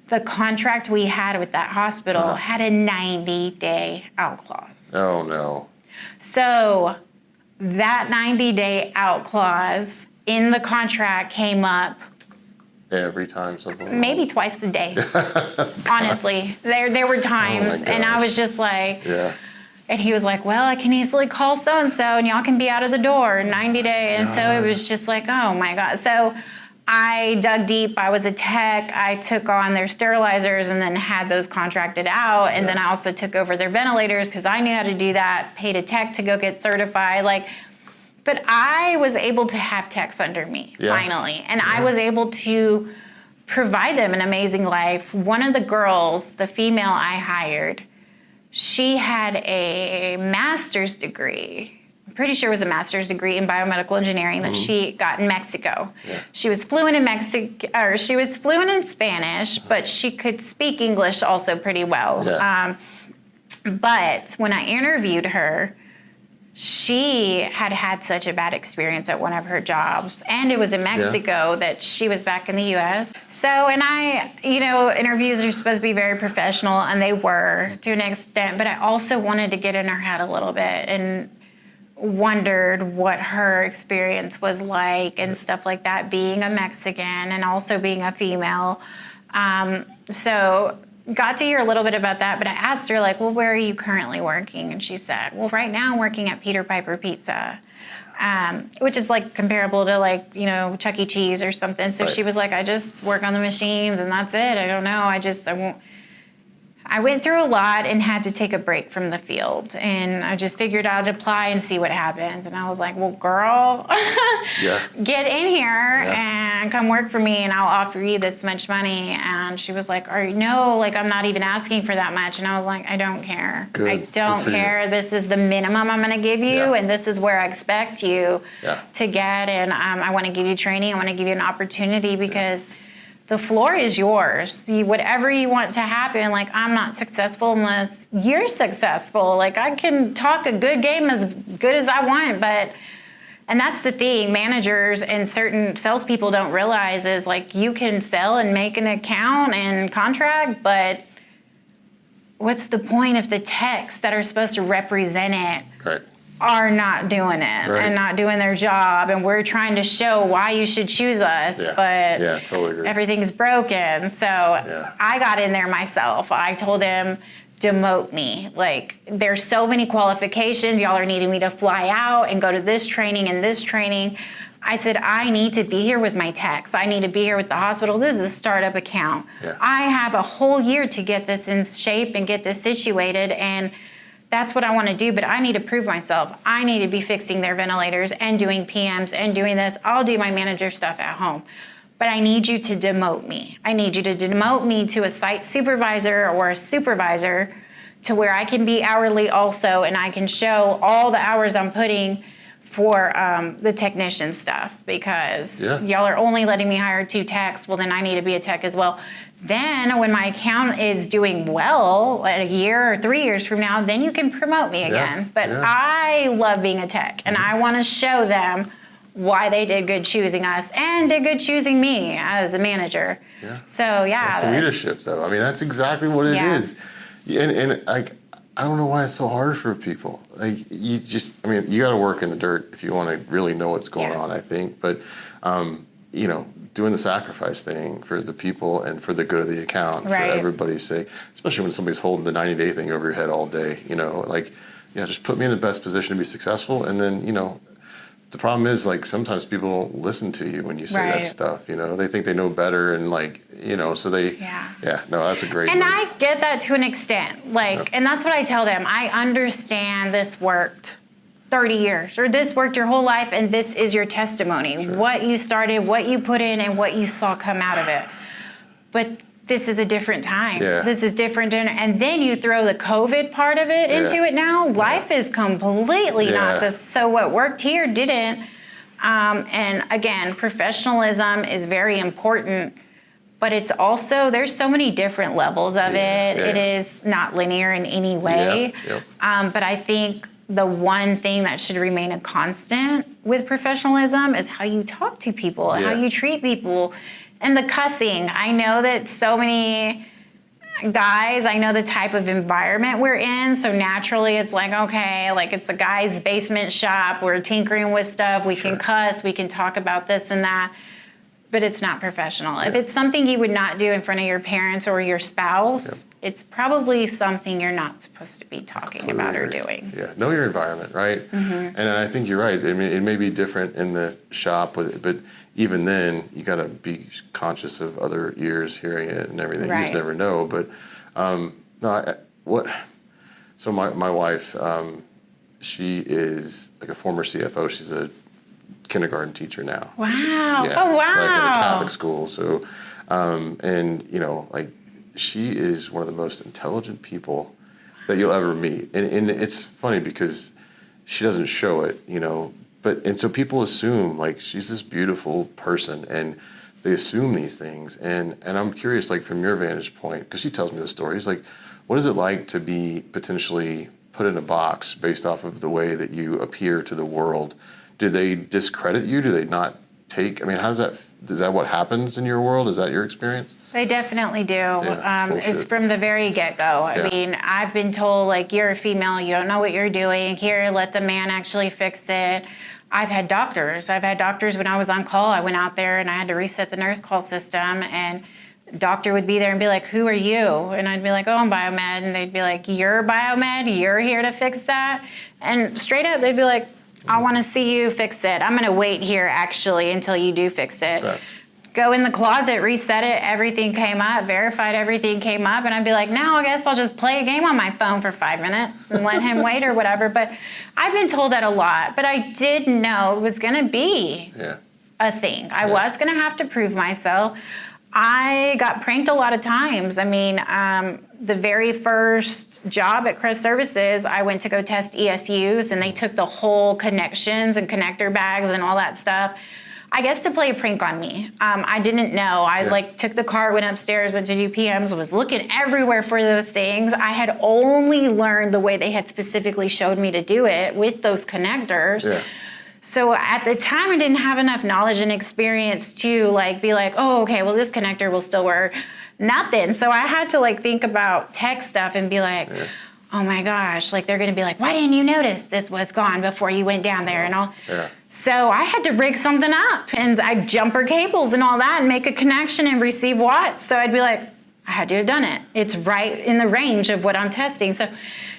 the contract we had with that hospital had a 90-day out clause. Oh, no. So that 90-day out clause in the contract came up Every time something. maybe twice a day. Honestly, there were times, and I was just like, yeah. And he was like, well, I can easily call so-and-so, and y'all can be out of the door in 90 days. And so it was just like, oh my God. So I dug deep. I was a tech. I took on their sterilizers and then had those contracted out. And then I also took over their ventilators because I knew how to do that, paid a tech to go get certified. But I was able to have techs under me, finally. And I was able to provide them an amazing life. One of the girls, the female I hired, she had a master's degree. I'm pretty sure it was a master's degree in biomedical engineering that she got in Mexico. Yeah. She was fluent in she was fluent in Spanish, but she could speak English also pretty well. Yeah. But when I interviewed her, she had had such a bad experience at one of her jobs, and it was in Mexico that she was back in the U.S. So, and interviews are supposed to be very professional, and they were to an extent, but I also wanted to get in her head a little bit and wondered what her experience was like and stuff like that, being a Mexican and also being a female. So got to hear a little bit about that, but I asked her, like, well, where are you currently working? And she said, well, right now I'm working at Peter Piper Pizza, which is like comparable to like, Chuck E. Cheese or something. So she was like, I just work on the machines and that's it. I don't know. I went through a lot and had to take a break from the field. And I just figured I'd apply and see what happens. And I was like, well, girl, get in here and come work for me and I'll offer you this much money. And she was like, no, like I'm not even asking for that much. And I was like, I don't care. Good. I don't care. You. This is the minimum I'm going to give you. And this is where I expect you to get. And I want to give you training. I want to give you an opportunity because the floor is yours. Whatever you want to happen, like I'm not successful unless you're successful. Like I can talk a good game as good as I want, and that's the thing, managers and certain salespeople don't realize is like you can sell and make an account and contract, but what's the point if the techs that are supposed to represent it are not doing it and not doing their job, and we're trying to show why you should choose us, but totally agree. Everything's broken. So I got in there myself. I told them, demote me. Like, there's so many qualifications. Y'all are needing me to fly out and go to this training and this training. I said, I need to be here with my techs. I need to be here with the hospital. This is a startup account. I have a whole year to get this in shape and get this situated, and that's what I want to do, but I need to prove myself. I need to be fixing their ventilators and doing PMs and doing this. I'll do my manager stuff at home, but I need you to demote me. I need you to demote me to a site supervisor or a supervisor to where I can be hourly also, and I can show all the hours I'm putting for the technician stuff, because y'all are only letting me hire 2 techs. Well, then I need to be a tech as well. Then when my account is doing well, a year or 3 years from now, then you can promote me again. But I love being a tech, and I want to show them why they did good choosing us and did good choosing me as a manager. So that's leadership, though. I mean, that's exactly what it is. And I don't know why it's so hard for people. Like, you got to work in the dirt if you want to really know what's going on, I think. But, doing the sacrifice thing for the people and for the good of the account, for everybody's sake, especially when somebody's holding the 90-day thing over your head all day, just put me in the best position to be successful. And then, the problem is, like, sometimes people don't listen to you when you say that stuff, they think they know better, and so they, no, that's a great And move. I get that to an extent, and that's what I tell them. I understand this worked 30 years, or this worked your whole life, and this is your testimony. What you started, what you put in, and what you saw come out of it. But this is a different time. This is different. And then you throw the COVID part of it into it now. Life is completely not this. So what worked here didn't. And again, professionalism is very important, but it's also, there's so many different levels of it. It is not linear in any way. But I think the one thing that should remain a constant with professionalism is how you talk to people, how you treat people. And the cussing. I know that so many guys, I know the type of environment we're in, so naturally it's like, okay, like it's a guy's basement shop, we're tinkering with stuff, we can cuss, we can talk about this and that, but it's not professional. If it's something you would not do in front of your parents or your spouse, it's probably something you're not supposed to be talking about or doing. Know your environment, right? And I think you're right. I mean, it may be different in the shop, but even then, you got to be conscious of other ears hearing it and everything. You just never know. But So my wife, she is like a former CFO. She's a kindergarten teacher now. Wow! Yeah, oh wow! Like at a Catholic school. So, she is one of the most intelligent people that you'll ever meet. And it's funny because she doesn't show it, and so people assume like she's this beautiful person, and they assume these things. And I'm curious, like from your vantage point, because she tells me the stories, like what is it like to be potentially put in a box based off of the way that you appear to the world? Do they discredit you? Do they not take? I mean, is that what happens in your world? Is that your experience? They definitely do. It's bullshit. from the very get-go. I mean, I've been told, like, you're a female, you don't know what you're doing. Here, let the man actually fix it. I've had doctors when I was on call. I went out there and I had to reset the nurse call system, and the doctor would be there and be like, who are you? And I'd be like, oh, I'm Biomed. And they'd be like, you're Biomed? You're here to fix that? And straight up, they'd be like, I want to see you fix it. I'm going to wait here, actually, until you do fix it. go in the closet, reset it, everything came up, verified everything came up, and I'd be like, now I guess I'll just play a game on my phone for 5 minutes and let him wait or whatever. But I've been told that a lot, but I did know it was gonna be a thing. I was gonna have to prove myself. I got pranked a lot of times. I mean, the very first job at Crest Services, I went to go test ESUs, and they took the whole connections and connector bags and all that stuff, I guess, to play a prank on me. I didn't know. I took the car, went upstairs, went to do PMs, was looking everywhere for those things. I had only learned the way they had specifically showed me to do it with those connectors. Yeah. So at the time, I didn't have enough knowledge and experience to be like, oh, okay, well, this connector will still work. Nothing. So I had to think about tech stuff and be like, oh my gosh, they're going to be like, why didn't you notice this was gone before you went down there and all? Yeah. So I had to rig something up, and I'd jumper cables and all that and make a connection and receive watts. So I'd be like, I had to have done it. It's right in the range of what I'm testing. So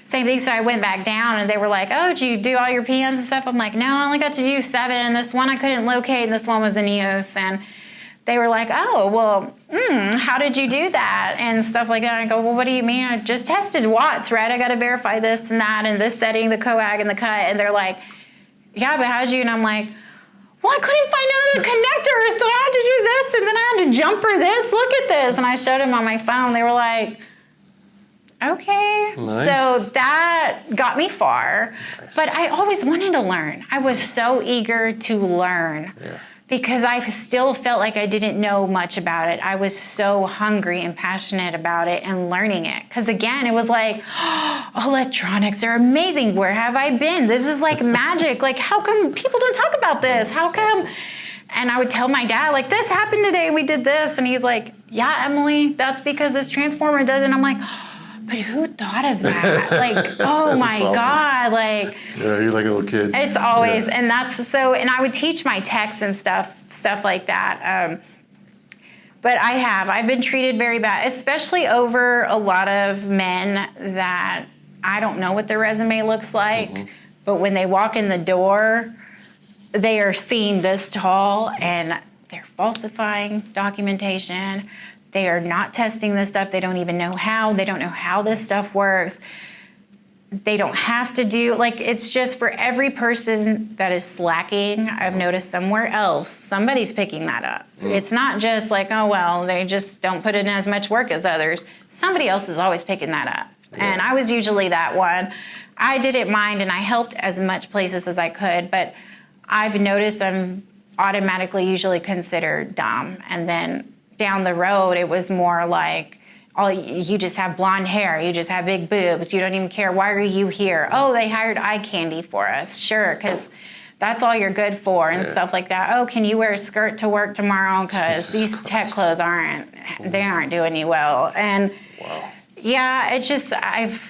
same thing. So I went back down, and they were like, oh, did you do all your PMs and stuff? I'm like, no, I only got to do 7. This one I couldn't locate, and this one was an EOS. And they were like, oh, well, how did you do that? And stuff like that. I go, well, what do you mean? I just tested watts, right? I got to verify this and that and this setting, the coag and the cut. And they're like, yeah, but how'd you? And I'm like, well, I couldn't find none of the connectors, so I had to do this, and then I had to jumper this. Look at this. And I showed them on my phone. They were like, okay. Nice. So that got me far. Nice. But I always wanted to learn. I was so eager to learn. Yeah. Because I still felt like I didn't know much about it. I was so hungry and passionate about it and learning it. Because again, it was like, oh, electronics are amazing. Where have I been? This is like magic. How come people don't talk about this? How come? Awesome. And I would tell my dad, this happened today. We did this. And he's like, yeah, Emily, that's because this transformer does it. And I'm like, but who thought of that? Oh my awesome. God. Yeah, you're like a little kid. It's always, and that's so, and I would teach my techs and stuff like that. But I've been treated very bad, especially over a lot of men that I don't know what their resume looks like, but when they walk in the door, they are seen this tall and they're falsifying documentation. They are not testing this stuff. They don't even know how. They don't know how this stuff works. They don't have to do, it's just for every person that is slacking, I've noticed somewhere else, somebody's picking that up. It's not just oh, well, they just don't put in as much work as others. Somebody else is always picking that up. Yeah. And I was usually that one. I didn't mind, and I helped as much places as I could, but I've noticed I'm automatically usually considered dumb. And then down the road, it was more oh, you just have blonde hair, you just have big boobs, you don't even care, why are you here? Oh, they hired eye candy for us. Sure, because that's all you're good for and stuff like that. Oh, can you wear a skirt to work tomorrow? Because these tech clothes aren't doing you well. And yeah, it's just, I've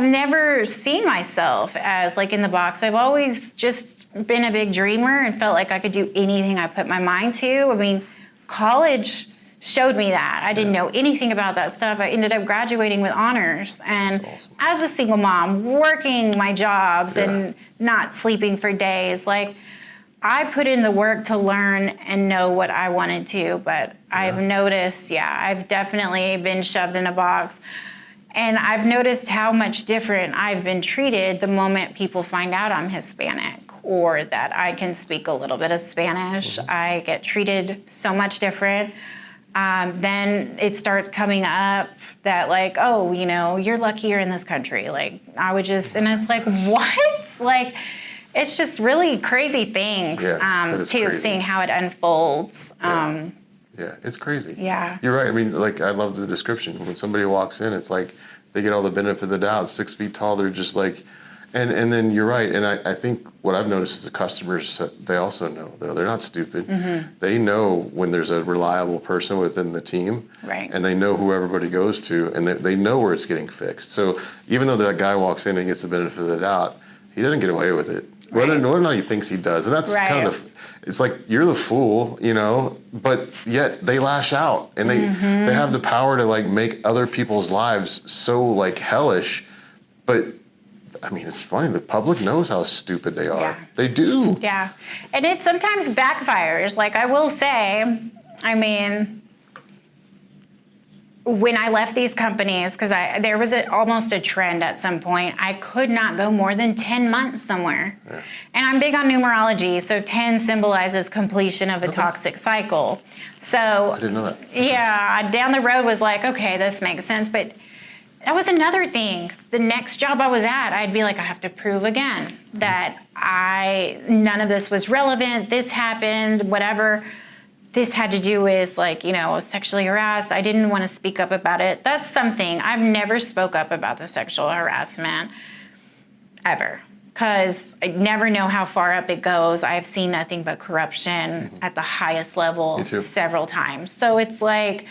never seen myself as in the box. I've always just been a big dreamer and felt like I could do anything I put my mind to. I mean, college showed me that. I didn't know anything about that stuff. I ended up graduating with honors. And awesome. As a single mom, working my jobs and not sleeping for days, I put in the work to learn and know what I wanted to. But I've noticed, I've definitely been shoved in a box. And I've noticed how much different I've been treated the moment people find out I'm Hispanic or that I can speak a little bit of Spanish. I get treated so much different. Then it starts coming up that oh, you're lucky you're in this country. I would just, and it's what? It's just really crazy things too, crazy. Seeing how it unfolds. Yeah, it's crazy. Yeah. You're right. I mean, I love the description. When somebody walks in, it's they get all the benefit of the doubt. 6 feet tall, they're just and then you're right. And I think what I've noticed is the customers, they also know, though. They're not stupid. They know when there's a reliable person within the team. Right. And they know who everybody goes to, and they know where it's getting fixed. So even though that guy walks in and gets the benefit of the doubt, he doesn't get away with it. Whether or not he thinks he does. And that's kind of it's you're the fool, but yet they lash out. And they have the power to make other people's lives so hellish, but I mean, it's funny. The public knows how stupid they are. Yeah. They do. Yeah. And it sometimes backfires. Like, I will say, I mean, when I left these companies, because there was almost a trend at some point, I could not go more than 10 months somewhere. Yeah. And I'm big on numerology, so 10 symbolizes completion of a toxic cycle. So I didn't know that. Yeah, down the road was like, okay, this makes sense. But that was another thing. The next job I was at, I'd be like, I have to prove again that none of this was relevant, this happened, whatever. This had to do with, like, you know, sexually harassed. I didn't want to speak up about it. That's something. I've never spoke up about the sexual harassment, ever. Because I never know how far up it goes. I've seen nothing but corruption at the highest level several times. So it's like,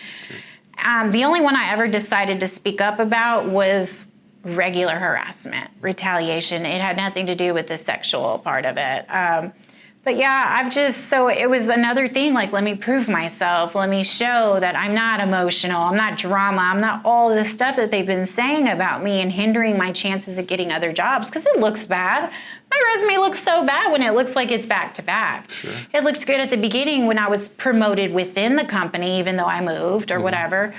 the only one I ever decided to speak up about was regular harassment, retaliation. It had nothing to do with the sexual part of it. But yeah, so it was another thing, like, let me prove myself. Let me show that I'm not emotional. I'm not drama. I'm not all this stuff that they've been saying about me and hindering my chances of getting other jobs, because it looks bad. My resume looks so bad when it looks like it's back to back. Sure. It looked good at the beginning when I was promoted within the company, even though I moved or whatever.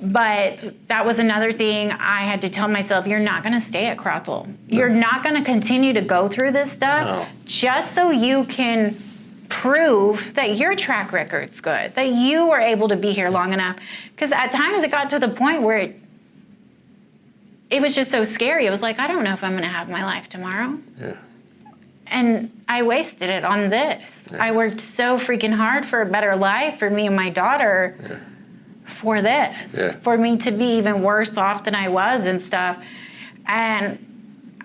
But that was another thing I had to tell myself, you're not going to stay at Crothel. No. You're not going to continue to go through this stuff just so you can prove that your track record's good, that you were able to be here long enough. Because at times it got to the point where it was just so scary. It was like, I don't know if I'm going to have my life tomorrow. Yeah. And I wasted it on this. Yeah. I worked so freaking hard for a better life for me and my daughter. Yeah. For this, for me to be even worse off than I was and stuff. And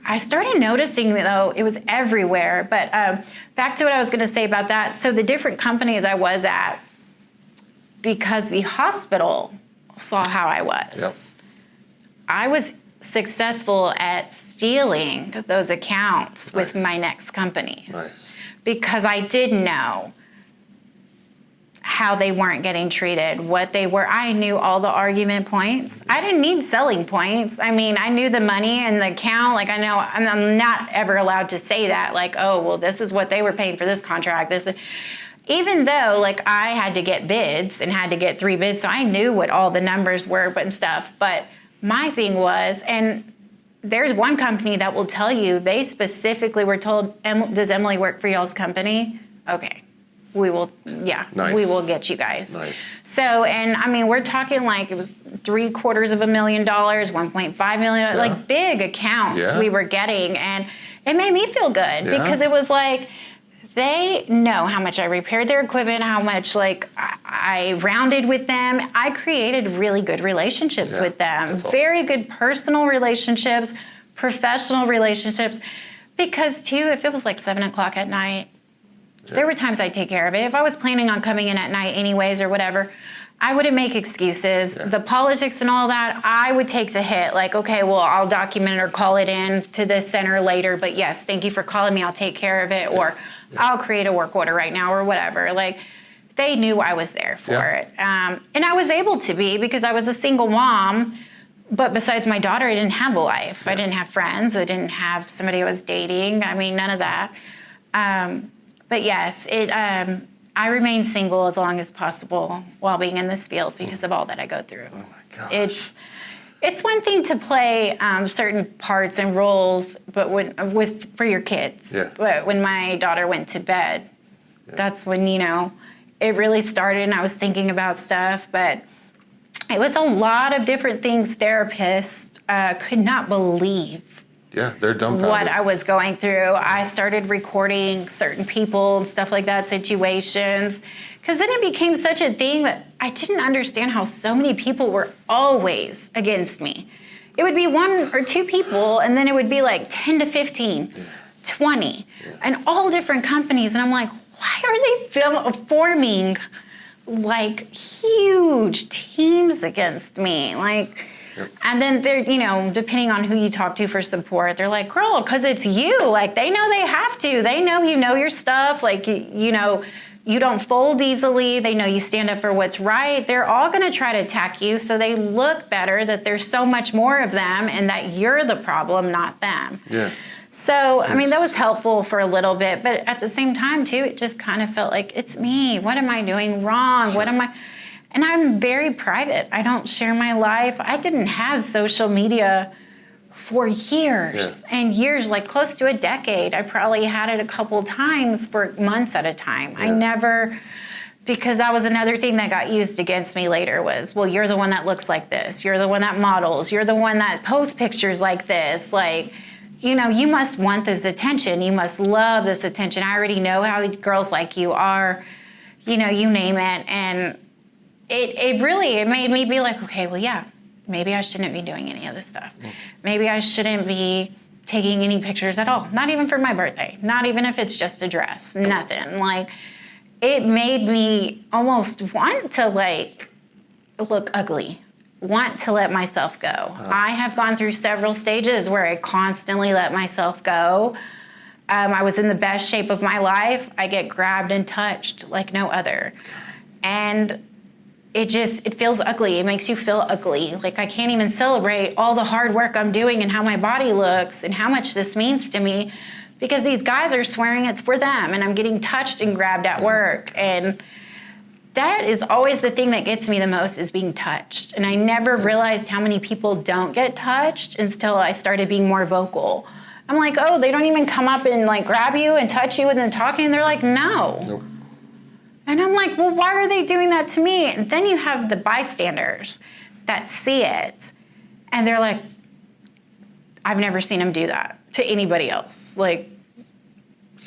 I started noticing, though, it was everywhere. But back to what I was going to say about that. So the different companies I was at, because the hospital saw how I was, I was successful at stealing those accounts with my next companies. Because I did know how they weren't getting treated, what they were. I knew all the argument points. I didn't need selling points. I mean, I knew the money and the account. Like, I know I'm not ever allowed to say that, like, oh, well, this is what they were paying for this contract. Even though, like, I had to get bids and had to get 3 bids, so I knew what all the numbers were and stuff. But my thing was, and there's one company that will tell you, they specifically were told, does Emily work for y'all's company? Okay. We will, we will get you guys. Nice. So, and I mean, we're talking like it was $750,000, $1.5 million, like big accounts we were getting. And it made me feel good because it was like, they know how much I repaired their equipment, how much like I rounded with them. I created really good relationships with them, very good personal relationships, professional relationships. Because too, if it was like 7 o'clock at night, there were times I'd take care of it. If I was planning on coming in at night anyways or whatever, I wouldn't make excuses. The politics and all that, I would take the hit. Like, okay, well, I'll document it or call it in to this center later. But yes, thank you for calling me. I'll take care of it. Or I'll create a work order right now or whatever. Like, they knew I was there for it. And I was able to be because I was a single mom. But besides my daughter, I didn't have a life. I didn't have friends. I didn't have somebody I was dating. I mean, none of that. But yes, I remain single as long as possible while being in this field because of all that I go through. Oh my gosh. It's one thing to play certain parts and roles, but for your kids. Yeah. But when my daughter went to bed, that's when, you know, it really started and I was thinking about stuff. But it was a lot of different things therapists could not believe. Yeah, they're dumbfounded. What I was going through. I started recording certain people and stuff like that, situations. Because then it became such a thing that I didn't understand how so many people were always against me. It would be 1 or 2 people, and then it would be like 10 to 15, 20, and all different companies. And I'm like, why are they forming like huge teams against me? Like, and then they're, you know, depending on who you talk to for support, they're like, girl, because it's you. Like, they know they have to. They know you know your stuff. Like, you know, You don't fold easily. They know you stand up for what's right. They're all going to try to attack you so they look better, that there's so much more of them and that you're the problem, not them. Yeah. So, I mean, that was helpful for a little bit, but at the same time, too, it just kind of felt like, it's me. What am I doing wrong? What am I... And I'm very private. I don't share my life. I didn't have social media for years and years, like close to a decade. I probably had it a couple times for months at a time. I never, because that was another thing that got used against me later was, well, you're the one that looks like this. You're the one that models. You're the one that posts pictures like this. Like, you know, you must want this attention. You must love this attention. I already know how girls like you are, you know, you name it. And it really made me be like, okay, well, yeah, maybe I shouldn't be doing any of this stuff. Maybe I shouldn't be taking any pictures at all. Not even for my birthday. Not even if it's just a dress. Nothing. Like, it made me almost want to, like, look ugly. Want to let myself go. I have gone through several stages where I constantly let myself go. I was in the best shape of my life. I get grabbed and touched like no other. And it feels ugly. It makes you feel ugly. Like, I can't even celebrate all the hard work I'm doing and how my body looks and how much this means to me, because these guys are swearing it's for them, and I'm getting touched and grabbed at work. And that is always the thing that gets me the most, is being touched. And I never realized how many people don't get touched until I started being more vocal. I'm like, oh, they don't even come up and like grab you and touch you and then talking, and they're like, no. Nope. And I'm like, well, why are they doing that to me? And then you have the bystanders that see it, and they're like, I've never seen him do that to anybody else. Like,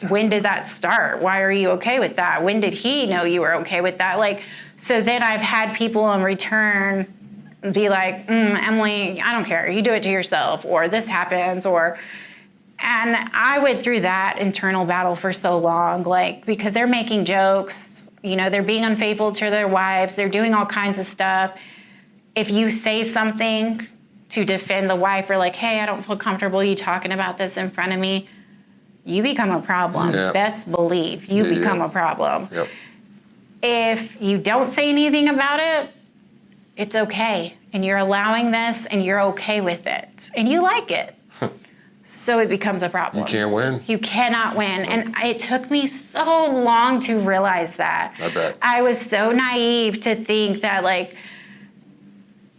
when did that start? Why are you okay with that? When did he know you were okay with that? Like, so then I've had people in return be like, Emily, I don't care. You do it to yourself, or this happens, or... And I went through that internal battle for so long, like, because they're making jokes, you know, they're being unfaithful to their wives, they're doing all kinds of stuff. If you say something to defend the wife, or like, hey, I don't feel comfortable you talking about this in front of me, you become a problem. Yep. Best believe you become a problem. Yep. If you don't say anything about it, it's okay. And you're allowing this, and you're okay with it. And you like it. So it becomes a problem. You can't win. You cannot win. And it took me so long to realize that. I bet. I was so naive to think that, like,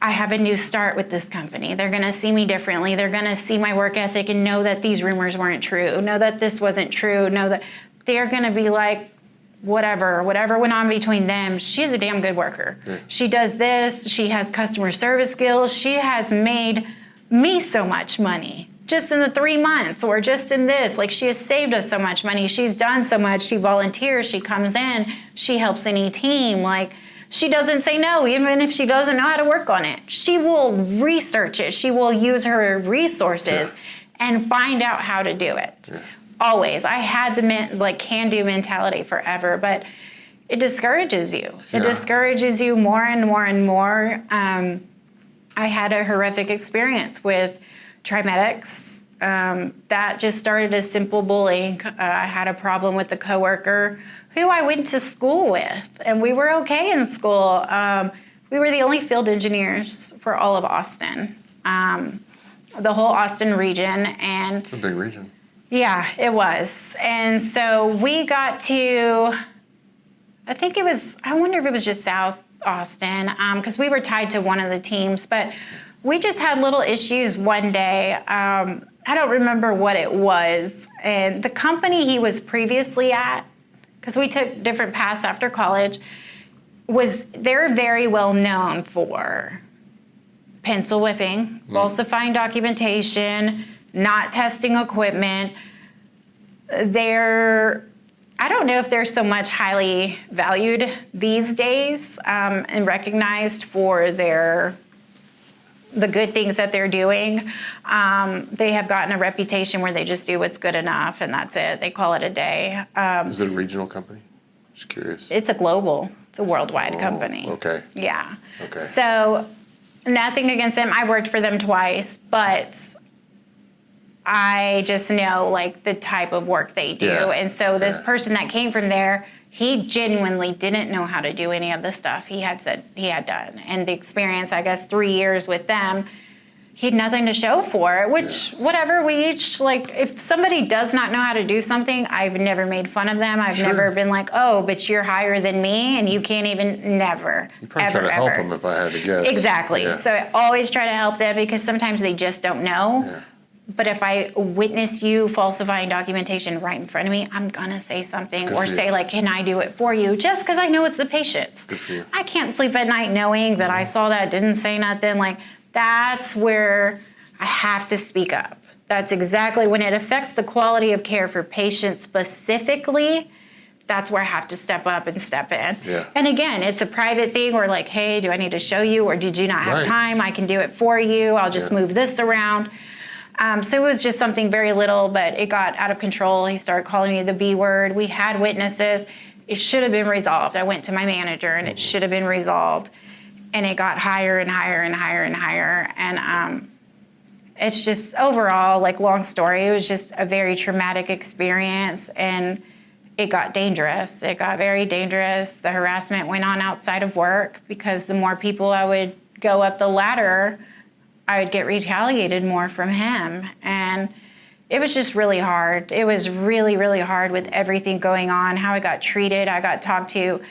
I have a new start with this company. They're going to see me differently. They're going to see my work ethic and know that these rumors weren't true, know that this wasn't true, know that they're going to be like, whatever went on between them, she's a damn good worker. Yeah. She does this. She has customer service skills. She has made me so much money. Just in the 3 months, or just in this, like, she has saved us so much money. She's done so much. She volunteers, she comes in, she helps any team. Like, she doesn't say no, even if she doesn't know how to work on it. She will research it. She will use her resources and find out how to do it. Yeah. Always. I had the can-do mentality forever, but it discourages you. It discourages you more and more and more. I had a horrific experience with Trimedics. That just started as simple bullying. I had a problem with a coworker who I went to school with, and we were okay in school. We were the only field engineers for all of Austin, the whole Austin region. And it's a big region. Yeah, it was. And so we got to, I wonder if it was just South Austin, because we were tied to one of the teams, but we just had little issues one day. I don't remember what it was. And the company he was previously at, because we took different paths after college, they're very well known for pencil whipping, falsifying documentation, not testing equipment. I don't know if they're so much highly valued these days and recognized for the good things that they're doing. They have gotten a reputation where they just do what's good enough, and that's it. They call it a day. Is it a regional company? Just curious. It's a worldwide company. Okay. Yeah. Okay. So nothing against them. I worked for them twice, but I just know, like, the type of work they do. Yeah. And so this person that came from there, He genuinely didn't know how to do any of the stuff he had said he had done. And the experience, I guess, 3 years with them, he had nothing to show for it, which, whatever, we each, like, if somebody does not know how to do something, I've never made fun of them. I've never been like, oh, but you're higher than me and you can't even, never, You probably ever, try to help them if I had to guess. Exactly. Yeah. So I always try to help them because sometimes they just don't know. Yeah. But if I witness you falsifying documentation right in front of me, I'm gonna say something or say like, can I do it for you? Just because I know it's the patient's. Good for you. I can't sleep at night knowing that I saw that, didn't say nothing. Like, that's where I have to speak up. That's exactly when it affects the quality of care for patients specifically. That's where I have to step up and step in. Yeah. And again, it's a private thing where like, hey, do I need to show you or did you not have Right. time? I can do it for you. I'll just move this around. So it was just something very little, but it got out of control. He started calling me the B word. We had witnesses. It should have been resolved. I went to my manager and it should have been resolved. And it got higher and higher and higher and higher. And it's just overall, like, long story, it was just a very traumatic experience. And it got dangerous. It got very dangerous. The harassment went on outside of work because the more people I would go up the ladder, I would get retaliated more from him. And it was just really hard. It was really, really hard with everything going on, how I got treated, I got talked to.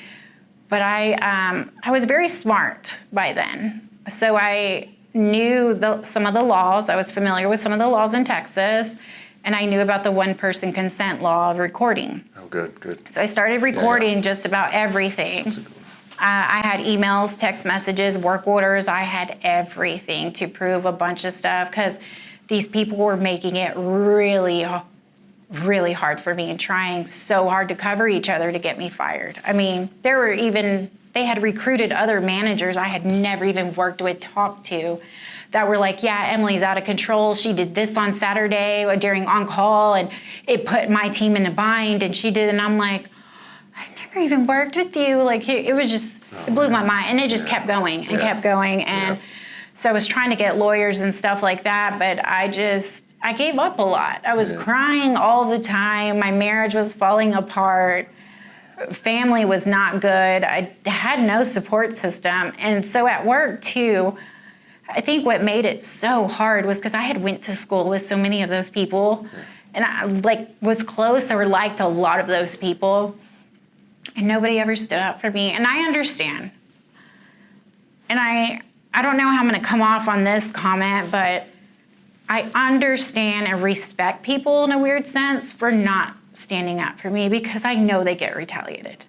But I was very smart by then. So I knew some of the laws. I was familiar with some of the laws in Texas. And I knew about the one-person consent law of recording. Oh, good, good. So I started recording just about everything. I had emails, text messages, work orders. I had everything to prove a bunch of stuff because these people were making it really, really hard for me and trying so hard to cover each other to get me fired. I mean, they had recruited other managers I had never even worked with, talked to, that were like, yeah, Emily's out of control. She did this on Saturday or during on-call, and it put my team in a bind, and she did, and I'm like, even worked with you. Like, it was just, it blew my mind. And it just kept going and kept going. And so I was trying to get lawyers and stuff like that, but I gave up a lot. I was crying all the time. My marriage was falling apart. Family was not good. I had no support system. And so at work too, I think what made it so hard was because I had went to school with so many of those people, and I was close or liked a lot of those people. And nobody ever stood up for me. And I understand. And I don't know how I'm going to come off on this comment, but I understand and respect people in a weird sense for not standing up for me because I know they get retaliated.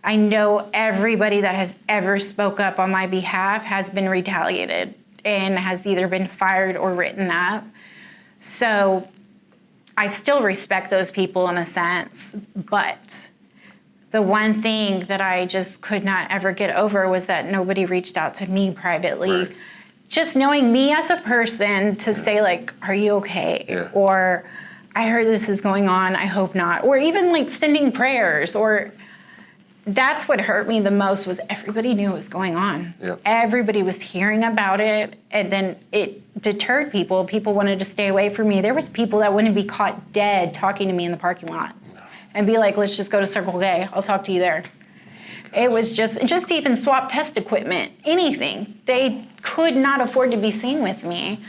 I know everybody that has ever spoke up on my behalf has been retaliated and has either been fired or written up. So I still respect those people in a sense, but the one thing that I just could not ever get over was that nobody reached out to me privately. Right. Just knowing me as a person to say like, are you okay? Yeah. Or I heard this is going on, I hope not. Or even like sending prayers, or that's what hurt me the most was everybody knew what was going on. Yep. Everybody was hearing about it, and then it deterred people. People wanted to stay away from me. There was people that wouldn't be caught dead talking to me in the parking lot and be like, let's just go to Circle K. I'll talk to you there. It was just even swap test equipment, anything. They could not afford to be seen with me.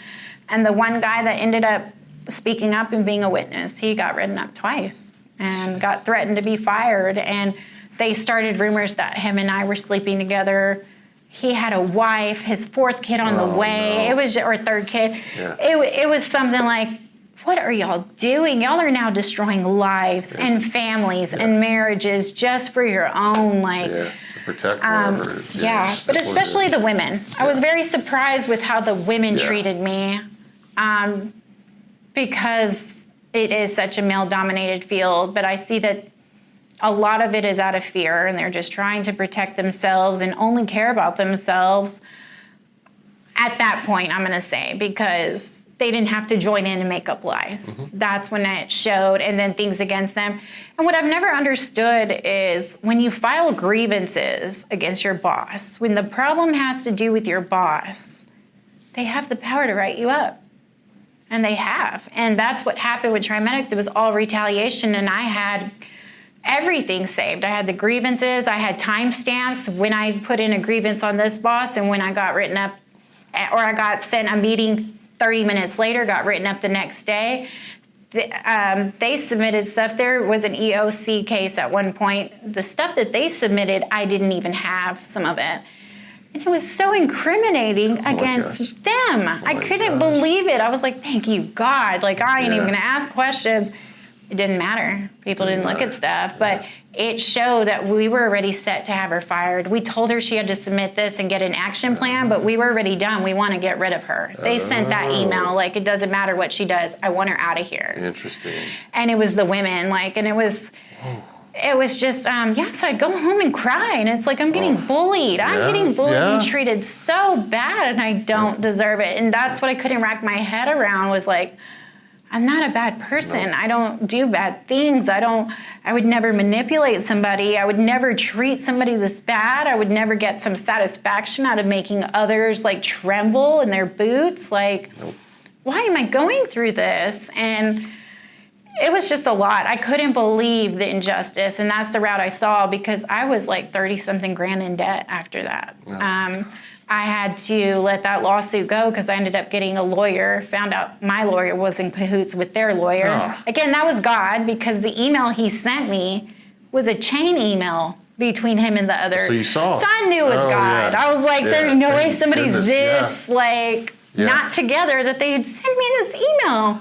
And the one guy that ended up speaking up and being a witness, he got written up twice and got threatened to be fired. And they started rumors that him and I were sleeping together. He had a wife, his fourth kid on the way. No. It was, or third kid. Yeah. It was something like, what are y'all doing? Y'all are now destroying lives and families and marriages just for your own, like. Yeah, to protect whatever. But especially the women. I was very surprised with how the women treated me, because it is such a male-dominated field, but I see that a lot of it is out of fear, and they're just trying to protect themselves and only care about themselves at that point, I'm gonna say, because they didn't have to join in and make up lies. Mm-hmm. That's when it showed, and then things against them. And what I've never understood is when you file grievances against your boss, when the problem has to do with your boss, they have the power to write you up. And they have. And that's what happened with TriMedics. It was all retaliation, and I had everything saved. I had the grievances, I had timestamps when I put in a grievance on this boss and when I got written up, or I got sent a meeting 30 minutes later, got written up the next day. They submitted stuff. There was an EOC case at one point. The stuff that they submitted, I didn't even have some of it. And it was so incriminating against them. I couldn't believe it. I was like, thank you, God. Like, I ain't even going to ask questions. It didn't matter. People didn't look at stuff. But it showed that we were already set to have her fired. We told her she had to submit this and get an action plan, but we were already done. We want to get rid of her. They sent that email, like, it doesn't matter what she does. I want her out of here. Interesting. And it was the women, like, and it was just, yes, I'd go home and cry. And it's like, I'm getting bullied. I'm getting bullied and treated so bad, and I don't deserve it. And that's what I couldn't wrap my head around, was like, I'm not a bad person. I don't do bad things. I would never manipulate somebody. I would never treat somebody this bad. I would never get some satisfaction out of making others like tremble in their boots. Like, why am I going through this? And it was just a lot. I couldn't believe the injustice, and that's the route I saw, because I was like 30-something grand in debt after that. I had to let that lawsuit go because I ended up getting a lawyer, found out my lawyer was in cahoots with their lawyer. Again, that was God, because the email he sent me was a chain email between him and the other. So you saw. So I knew it was God. I was like, there's no way somebody's not together that they'd send me this email.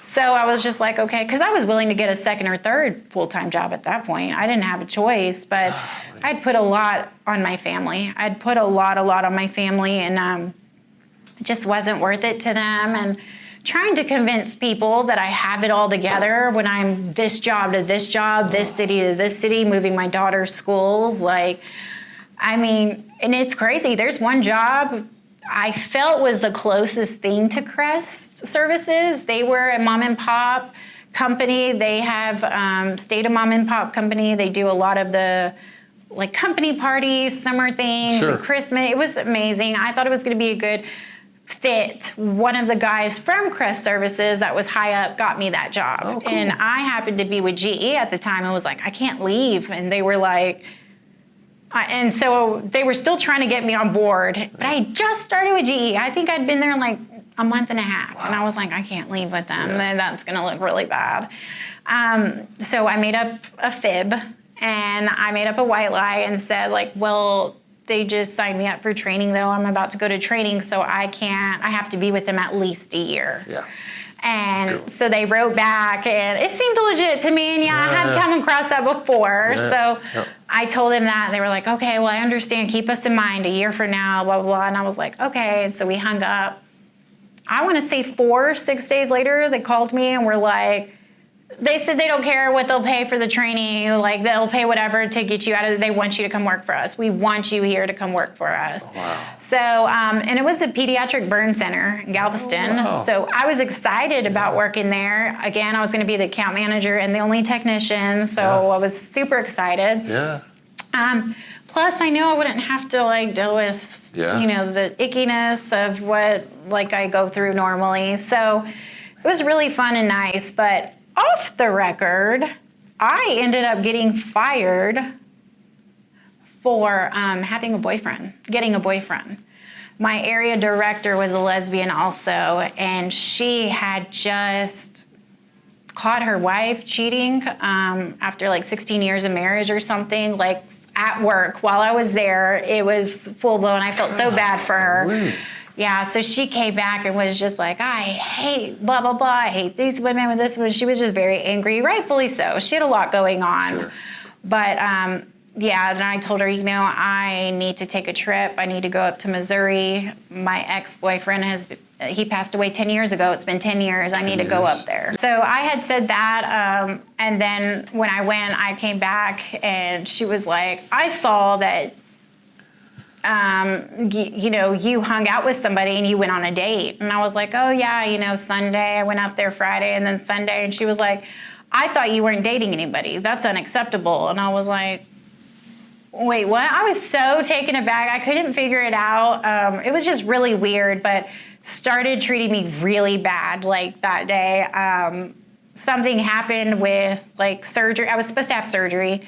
So I was just like, okay, because I was willing to get a second or third full-time job at that point. I didn't have a choice, but I'd put a lot on my family. I'd put a lot on my family, and it just wasn't worth it to them. And trying to convince people that I have it all together when I'm this job to this job, this city to this city, moving my daughter's schools. Like, I mean, and it's crazy. There's one job I felt was the closest thing to Crest Services. They were a mom and pop company. They have stayed a mom and pop company. They do a lot of the like company parties, summer things, and Christmas. It was amazing. I thought it was going to be a good fit. One of the guys from Crest Services that was high up got me that job. Oh, cool. And I happened to be with GE at the time. I was like, I can't leave. And they were like, and so they were still trying to get me on board. But I just started with GE. I think I'd been there like a month and a half. And I was like, I can't leave with them. That's going to look really bad. So I made up a fib, and I made up a white lie and said, like, well, they just signed me up for training, though. I'm about to go to training, so I have to be with them at least a year. Yeah. And so they wrote back, and it seemed legit to me. And I had come across that before. So I told them that, and they were like, okay, well, I understand. Keep us in mind a year from now, blah, blah, blah. And I was like, okay. So we hung up. I want to say 6 days later, they called me and were like, they said they don't care what they'll pay for the training. Like, they'll pay whatever to get you out of it. They want you to come work for us. We want you here to come work for us. Oh, wow. So, and it was a pediatric burn center in Galveston. Oh, wow. So I was excited about working there. Again, I was going to be the account manager and the only technician. So I was super excited. Yeah. Plus, I knew I wouldn't have to like deal with, you know, the ickiness of what like I go through normally. So it was really fun and nice. But off the record, I ended up getting fired for getting a boyfriend. My area director was a lesbian also, and she had just caught her wife cheating after like 16 years of marriage or something, like at work while I was there. It was full blown. I felt so bad for her. Really? Yeah, so she came back and was just like, I hate blah, blah, blah. I hate these women with this one. She was just very angry, rightfully so. She had a lot going on. Sure. But yeah, and I told her, you know, I need to take a trip. I need to go up to Missouri. My ex-boyfriend he passed away 10 years ago. It's been 10 years. I need to go up there. So I had said that. And then when I went, I came back and she was like, I saw that you know, you hung out with somebody and you went on a date. And I was like, oh yeah, you know, Sunday, I went up there Friday and then Sunday. And she was like, I thought you weren't dating anybody. That's unacceptable. And I was like, wait, what? I was so taken aback. I couldn't figure it out. It was just really weird, but started treating me really bad like that day. something happened with like surgery. I was supposed to have surgery.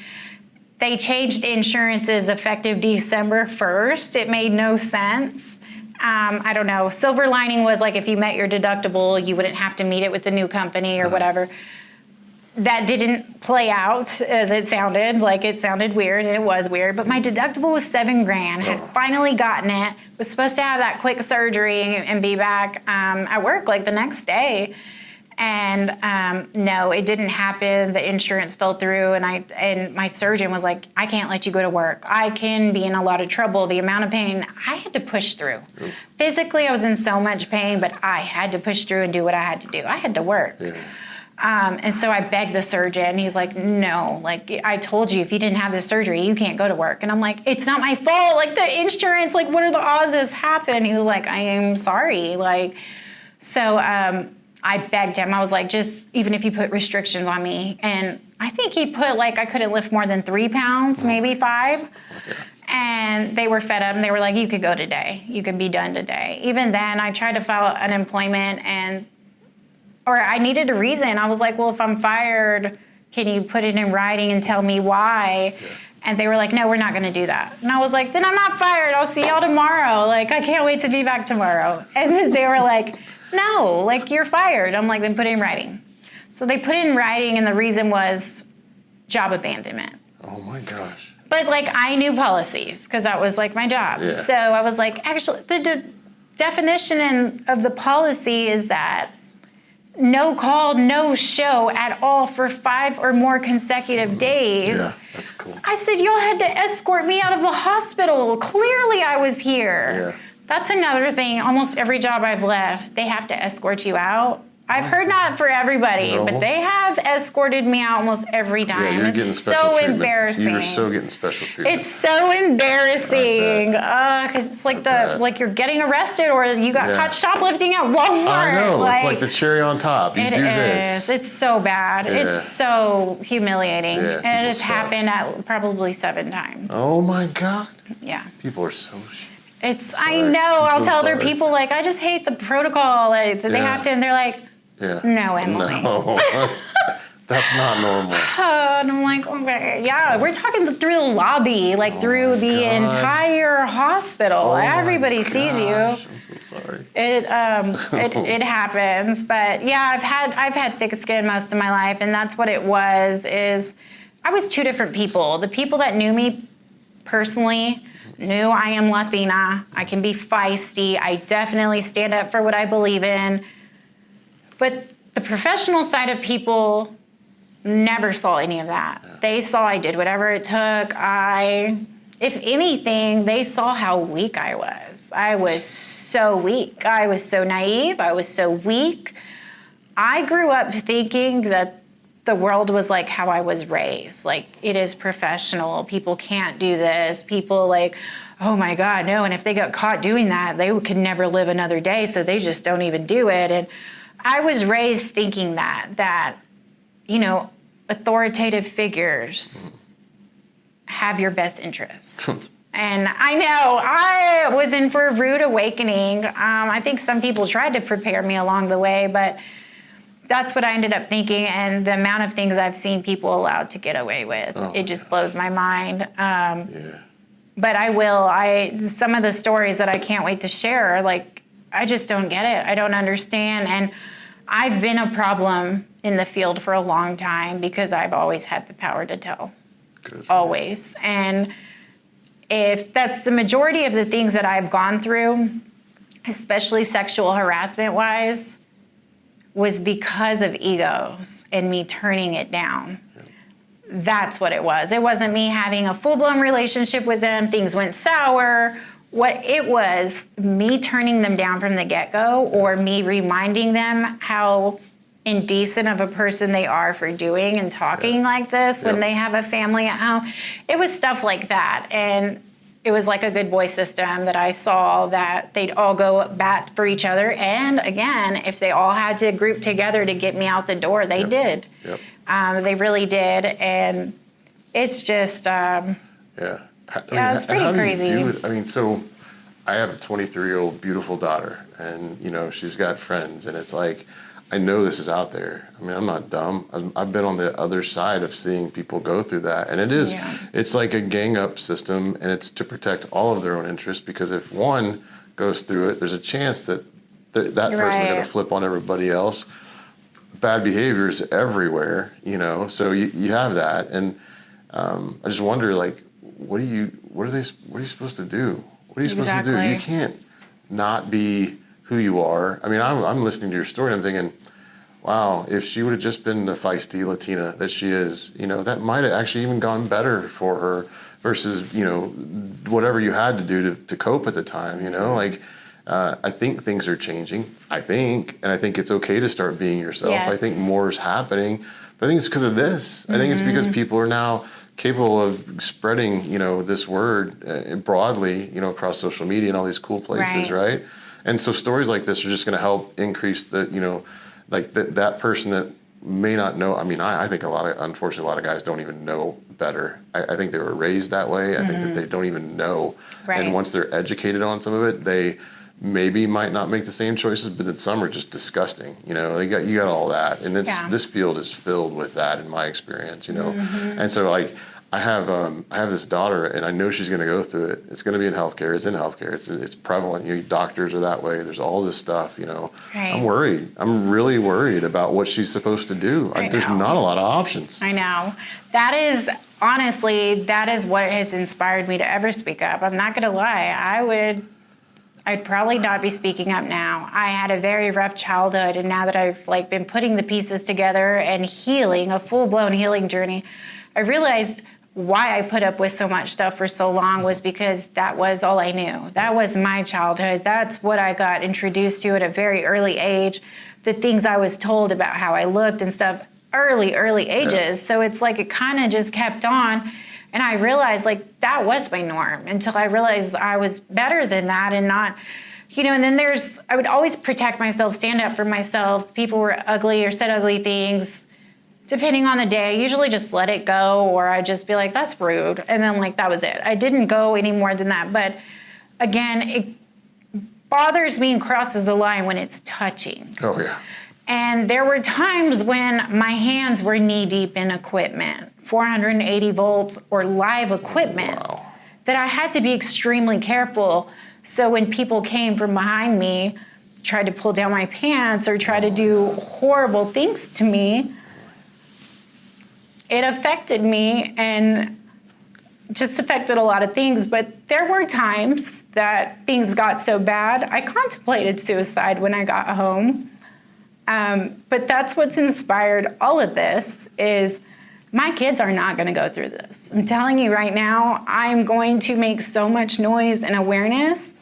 They changed insurances effective December 1st. It made no sense. I don't know. Silver lining was like if you met your deductible, you wouldn't have to meet it with the new company or whatever. That didn't play out as it sounded. Like it sounded weird, and it was weird. But my deductible was $7,000. Had finally gotten it. Was supposed to have that quick surgery and be back at work like the next day. And no, it didn't happen. The insurance fell through, and my surgeon was like, I can't let you go to work. I can be in a lot of trouble. The amount of pain I had to push through. Physically, I was in so much pain, but I had to push through and do what I had to do. I had to work. And so I begged the surgeon. He's like, no, like I told you, if you didn't have this surgery, you can't go to work. And I'm like, it's not my fault. Like the insurance, like what are the odds this happened? He was like, I am sorry. Like, so I begged him. I was like, just even if you put restrictions on me. And I think he put like, I couldn't lift more than 3 pounds, maybe 5. And they were fed up and they were like, you could go today. You can be done today. Even then I tried to file unemployment or I needed a reason. I was like, well, if I'm fired, can you put it in writing and tell me why? And they were like, no, we're not gonna do that. And I was like, then I'm not fired. I'll see y'all tomorrow. Like, I can't wait to be back tomorrow. And then they were like, no, like you're fired. I'm like, then put it in writing. So they put it in writing and the reason was job abandonment. Oh my gosh. But like I knew policies because that was like my job. Yeah. So I was like, actually the definition of the policy is that no call, no show at all for 5 or more consecutive days. Yeah, that's cool. I said, y'all had to escort me out of the hospital. Clearly I was here. Yeah. That's another thing. Almost every job I've left, they have to escort you out. I've heard not for everybody, but they have escorted me out almost every time. Yeah, you're getting it's special so treatment. embarrassing. You're so getting special treatment. It's so embarrassing. Cause it's like like you're getting arrested or you got caught shoplifting at Walmart. I know. It's like the cherry on top. You do this. It's so bad. Yeah. It's so humiliating. Yeah, And it has people suck. happened at probably 7 times. Oh my God. Yeah. People are so It's, sorry. I know. I'll so tell other sorry. people, like, I just hate the protocol. Like, that they have to, and they're like, no, Emily. No. That's not normal. And I'm like, okay, yeah, we're talking through the lobby, like through the entire hospital. Everybody sees you. I'm so sorry. It happens, but yeah, I've had thick skin most of my life, and that's what it was. Is I was 2 different people. The people that knew me personally knew I am Latina. I can be feisty. I definitely stand up for what I believe in. But the professional side of people never saw any of that. They saw I did whatever it took. If anything, they saw how weak I was. I was so weak. I was so naive. I was so weak. I grew up thinking that the world was like how I was raised. Like, it is professional. People can't do this. People like, oh my God, no. And if they got caught doing that, they could never live another day. So they just don't even do it. And I was raised thinking that, you know, authoritative figures have your best interests. And I know I was in for a rude awakening. I think some people tried to prepare me along the way, but that's what I ended up thinking. And the amount of things I've seen people allowed to get away with, it just blows my mind. But some of the stories that I can't wait to share, like, I just don't get it. I don't understand. And I've been a problem in the field for a long time because I've always had the power to tell. Always. And if that's the majority of the things that I've gone through, especially sexual harassment wise, was because of egos and me turning it down. That's what it was. It wasn't me having a full-blown relationship with them. Things went sour. What it was, me turning them down from the get-go, or me reminding them how indecent of a person they are for doing and talking like this when they have a family at home. It was stuff like that. And it was like a good boy system that I saw, that they'd all go bat for each other. And again, if they all had to group together to get me out the door, they did. They really did. And it's just, it's pretty crazy. So I have a 23-year-old beautiful daughter, and, you know, she's got friends, and it's like, I know this is out there. I mean, I'm not dumb. I've been on the other side of seeing people go through that. And it's like a gang up system, and it's to protect all of their own interests, because if one goes through it, there's a chance that that person's going to flip on everybody else. Bad behavior is everywhere, you know, so you have that. And I just wonder, like, what are you supposed to do? What are you supposed to do? You can't not be who you are. I mean, I'm listening to your story and I'm thinking, wow, if she would have just been the feisty Latina that she is, you know, that might have actually even gone better for her versus, you know, whatever you had to do to cope at the time, you know, like, I think things are changing. I think it's okay to start being yourself. Yes. I think more is happening, but I think it's because of this. I think it's because people are now capable of spreading, you know, this word broadly, you know, across social media and all these cool places, right? And so stories like this are just going to help increase the, you know, like that person that may not know. I mean, I think unfortunately, a lot of guys don't even know better. I think they were raised that way. I think that they don't even know. Right. And once they're educated on some of it, they maybe might not make the same choices, but then some are just disgusting. You know, you got all that. And this field is filled with that in my experience, you know? And so like, I have this daughter, and I know she's going to go through it. It's going to be in healthcare. It's in healthcare. It's prevalent. You know, doctors are that way. There's all this stuff. You know, I'm worried. I'm really worried about what she's supposed to do. There's not a lot of options. I know. That is honestly what has inspired me to ever speak up. I'm not going to lie. I'd probably not be speaking up now. I had a very rough childhood, and now that I've like been putting the pieces together and healing, a full-blown healing journey, I realized why I put up with so much stuff for so long was because that was all I knew. That was my childhood. That's what I got introduced to at a very early age. The things I was told about how I looked and stuff, early ages. Yeah. So it's like it kind of just kept on. And I realized like that was my norm until I realized I was better than that and not, you know, and then I would always protect myself, stand up for myself. People were ugly or said ugly things. Depending on the day, I usually just let it go, or I'd just be like, that's rude. And then like, that was it. I didn't go any more than that. But again, it bothers me and crosses the line when it's touching. Oh yeah. And there were times when my hands were knee deep in equipment, 480 volts or live equipment, that I had to be extremely careful. So when people came from behind me, tried to pull down my pants or try to do horrible things to me, it affected me and just affected a lot of things. But there were times that things got so bad, I contemplated suicide when I got home. But that's what's inspired all of this is my kids are not going to go through this. I'm telling you right now, I'm going to make so much noise and awareness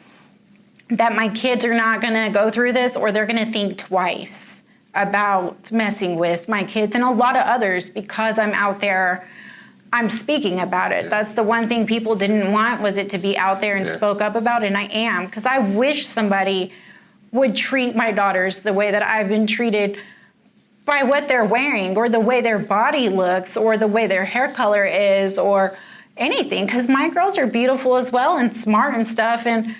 that my kids are not going to go through this, or they're going to think twice about messing with my kids and a lot of others, because I'm out there, I'm speaking about it. That's the one thing people didn't want, was it to be out there and spoke up about it, and I am, because I wish somebody would treat my daughters the way that I've been treated by what they're wearing or the way their body looks or the way their hair color is or anything, because my girls are beautiful as well and smart and stuff, and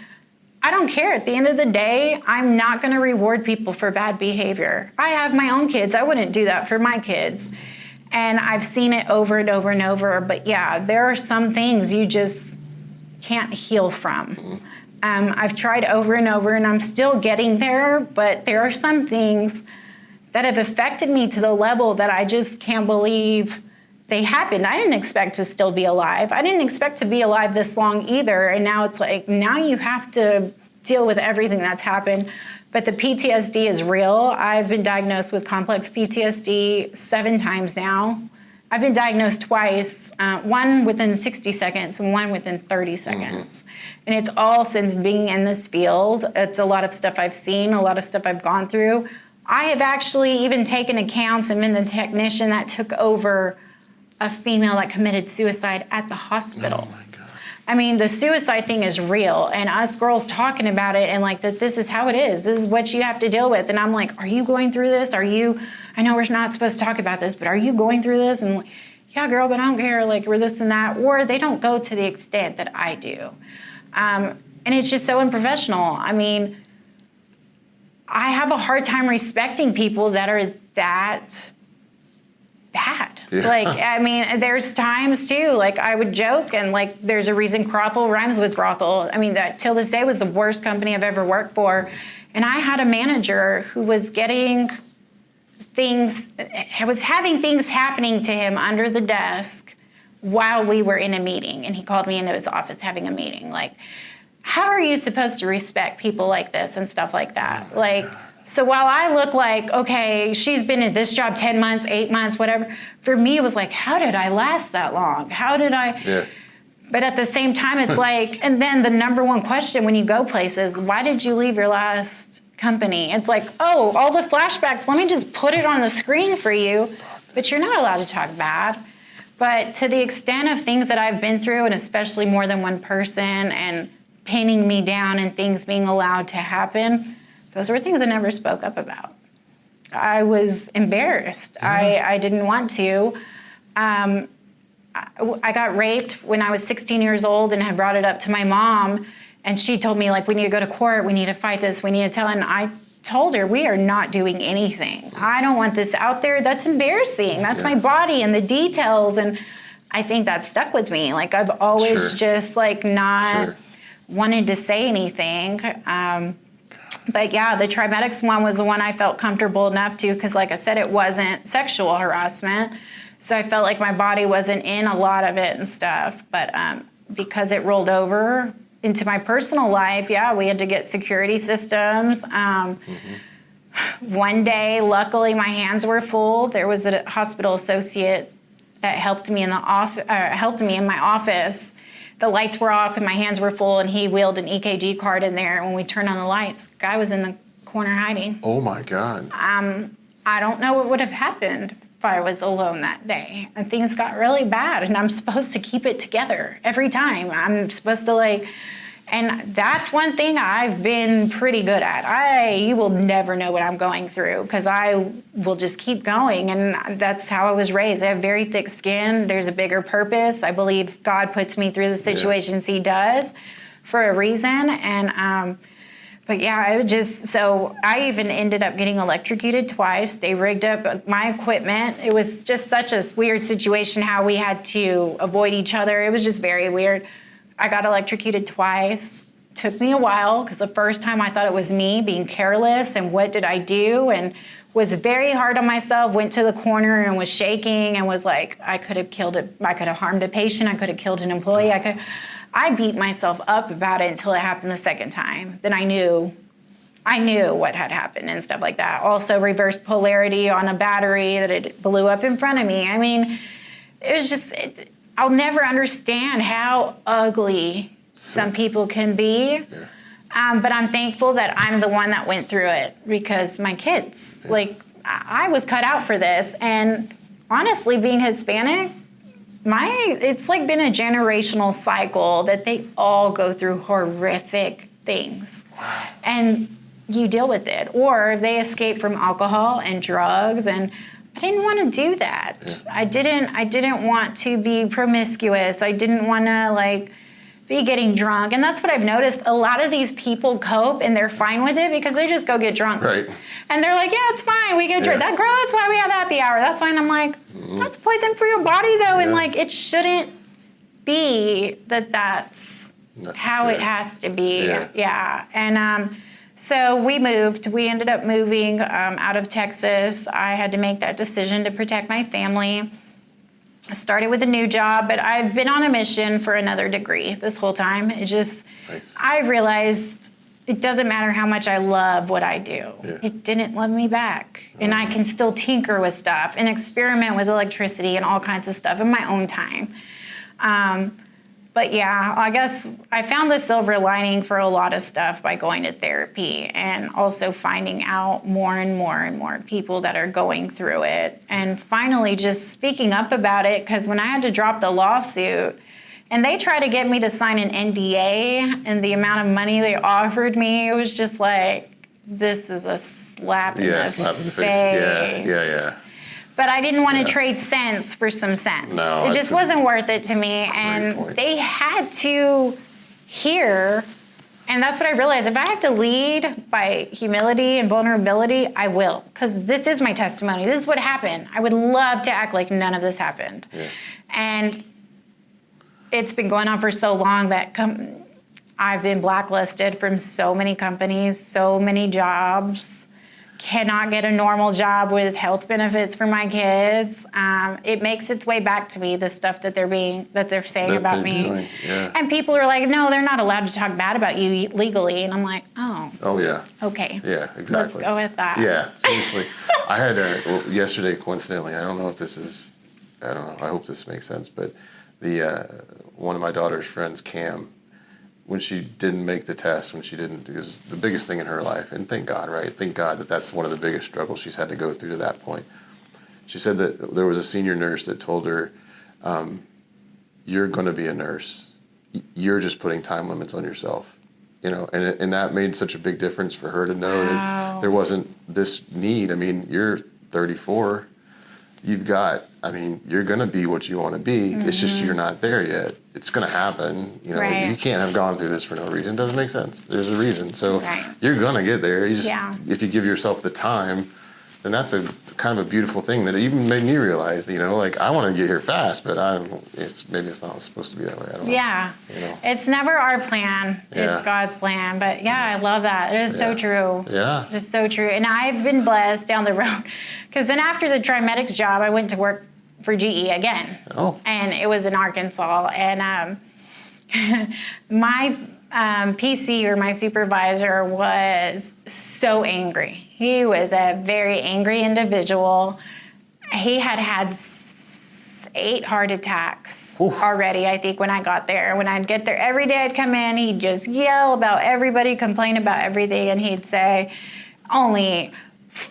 I don't care. At the end of the day, I'm not going to reward people for bad behavior. I have my own kids. I wouldn't do that for my kids. And I've seen it over and over and over. But yeah, there are some things you just can't heal from. I've tried over and over, and I'm still getting there. But there are some things that have affected me to the level that I just can't believe they happened. I didn't expect to still be alive. I didn't expect to be alive this long either. And now it's like, now you have to deal with everything that's happened. But the PTSD is real. I've been diagnosed with complex PTSD 7 times now. I've been diagnosed twice, one within 60 seconds and one within 30 seconds. And it's all since being in this field. It's a lot of stuff I've seen, a lot of stuff I've gone through. I have actually even taken accounts and been the technician that took over a female that committed suicide at the hospital. Oh my God. I mean, the suicide thing is real, and us girls talking about it and like that this is how it is. This is what you have to deal with. And I'm like, are you going through this? I know we're not supposed to talk about this, but are you going through this? And like, yeah, girl, but I don't care, like we're this and that. Or they don't go to the extent that I do. And it's just so unprofessional. I mean, I have a hard time respecting people that are that bad. Yeah. Like, I mean, there's times too, like I would joke and like, there's a reason Crothel rhymes with brothel. I mean, that till this day was the worst company I've ever worked for. And I had a manager who was getting things, was having things happening to him under the desk while we were in a meeting. And he called me into his office having a meeting. Like, how are you supposed to respect people like this and stuff like that? Like, so while I look like, okay, she's been at this job 10 months, 8 months, whatever, for me, it was like, how did I last that long? How did I? Yeah. But at the same time, it's like, and then the number one question when you go places, why did you leave your last company? It's like, oh, all the flashbacks, let me just put it on the screen for you, but you're not allowed to talk bad. But to the extent of things that I've been through, and especially more than one person, and pinning me down and things being allowed to happen, those were things I never spoke up about. I was embarrassed. I didn't want to. I got raped when I was 16 years old and had brought it up to my mom, and she told me, like, we need to go to court, we need to fight this, we need to tell, and I told her, we are not doing anything. I don't want this out there. That's embarrassing. That's my body and the details, and I think that stuck with me. Like, I've always just, like, not wanted to say anything. But yeah, the Trimedics one was the one I felt comfortable enough to, because like I said, it wasn't sexual harassment. So I felt like my body wasn't in a lot of it and stuff. But because it rolled over into my personal life, yeah, we had to get security systems. One day, luckily, my hands were full. There was a hospital associate that helped me in my office. The lights were off and my hands were full, and he wheeled an EKG card in there. And when we turned on the lights, the guy was in the corner hiding. Oh my God. I don't know what would have happened if I was alone that day. And things got really bad, and I'm supposed to keep it together every time. I'm supposed to, like, and that's one thing I've been pretty good at. You will never know what I'm going through, because I will just keep going, and that's how I was raised. I have very thick skin. There's a bigger purpose. I believe God puts me through the situations He does for a reason, and but yeah, so I even ended up getting electrocuted twice. They rigged up my equipment. It was just such a weird situation how we had to avoid each other. It was just very weird. I got electrocuted twice. Took me a while, because the first time I thought it was me being careless and what did I do, and was very hard on myself, went to the corner and was shaking and was like, I could have harmed a patient, I could have killed an employee, I beat myself up about it until it happened the second time. Then I knew what had happened and stuff like that. Also reversed polarity on a battery that it blew up in front of me. I mean, it was just, I'll never understand how ugly some people can be. But I'm thankful that I'm the one that went through it, because my kids, like, I was cut out for this. And honestly, being Hispanic, it's like been a generational cycle that they all go through horrific things. And you deal with it. Or they escape from alcohol and drugs, and I didn't want to do that. I didn't want to be promiscuous. I didn't want to, like, be getting drunk. And that's what I've noticed. A lot of these people cope and they're fine with it because they just go get drunk. Right. And they're like, yeah, it's fine. We get drunk. That girl, that's why we have happy hour. That's fine. I'm like, that's poison for your body, though. And, like, it shouldn't be that's how it has to be. And so we moved. We ended up moving out of Texas. I had to make that decision to protect my family. I started with a new job, but I've been on a mission for another degree this whole time. I realized it doesn't matter how much I love what I do. It didn't love me back. And I can still tinker with stuff and experiment with electricity and all kinds of stuff in my own time. But yeah, I guess I found the silver lining for a lot of stuff by going to therapy, and also finding out more and more and more people that are going through it, and finally just speaking up about it. Because when I had to drop the lawsuit and they tried to get me to sign an NDA, and the amount of money they offered me, it was just like, this is a slap in the face. Yeah. But I didn't want to trade cents for some sense. No, it just wasn't worth it to me. And they had to hear And that's what I realized. If I have to lead by humility and vulnerability, I will. Because this is my testimony. This is what happened. I would love to act like none of this happened. Yeah. And it's been going on for so long that I've been blacklisted from so many companies, so many jobs. Cannot get a normal job with health benefits for my kids. It makes its way back to me, the stuff that they're saying about me. Yeah. And people are like, no, they're not allowed to talk bad about you legally. And I'm like, oh. Oh, yeah. Okay. Yeah, exactly. Let's go with that. Yeah, seriously. I had yesterday, coincidentally, I don't know if this is, I don't know, I hope this makes sense, but one of my daughter's friends, Cam, when she didn't make the test, because the biggest thing in her life, and thank God, right? Thank God that's one of the biggest struggles she's had to go through to that point. She said that there was a senior nurse that told her, you're going to be a nurse. You're just putting time limits on yourself. And that made such a big difference for her to know that there wasn't this need. I mean, you're 34. You're going to be what you want to be. Mm-hmm. It's just you're not there yet. It's going to happen. Right. You can't have gone through this for no reason. It doesn't make sense. There's a reason. So you're going to get there. If you give yourself the time, then that's a kind of a beautiful thing that even made me realize, like I want to get here fast, but maybe it's not supposed to be that way. I don't know. Yeah. It's never our plan. Yeah. It's God's plan. But I love that. It is so true. Yeah. It's so true. And I've been blessed down the road because then after the Trimedics job, I went to work for GE again. Oh. And it was in Arkansas. And my PC or my supervisor was so angry. He was a very angry individual. He had 8 heart attacks already, I think, when I got there. When I'd get there, every day I'd come in, he'd just yell about everybody, complain about everything, and he'd say, only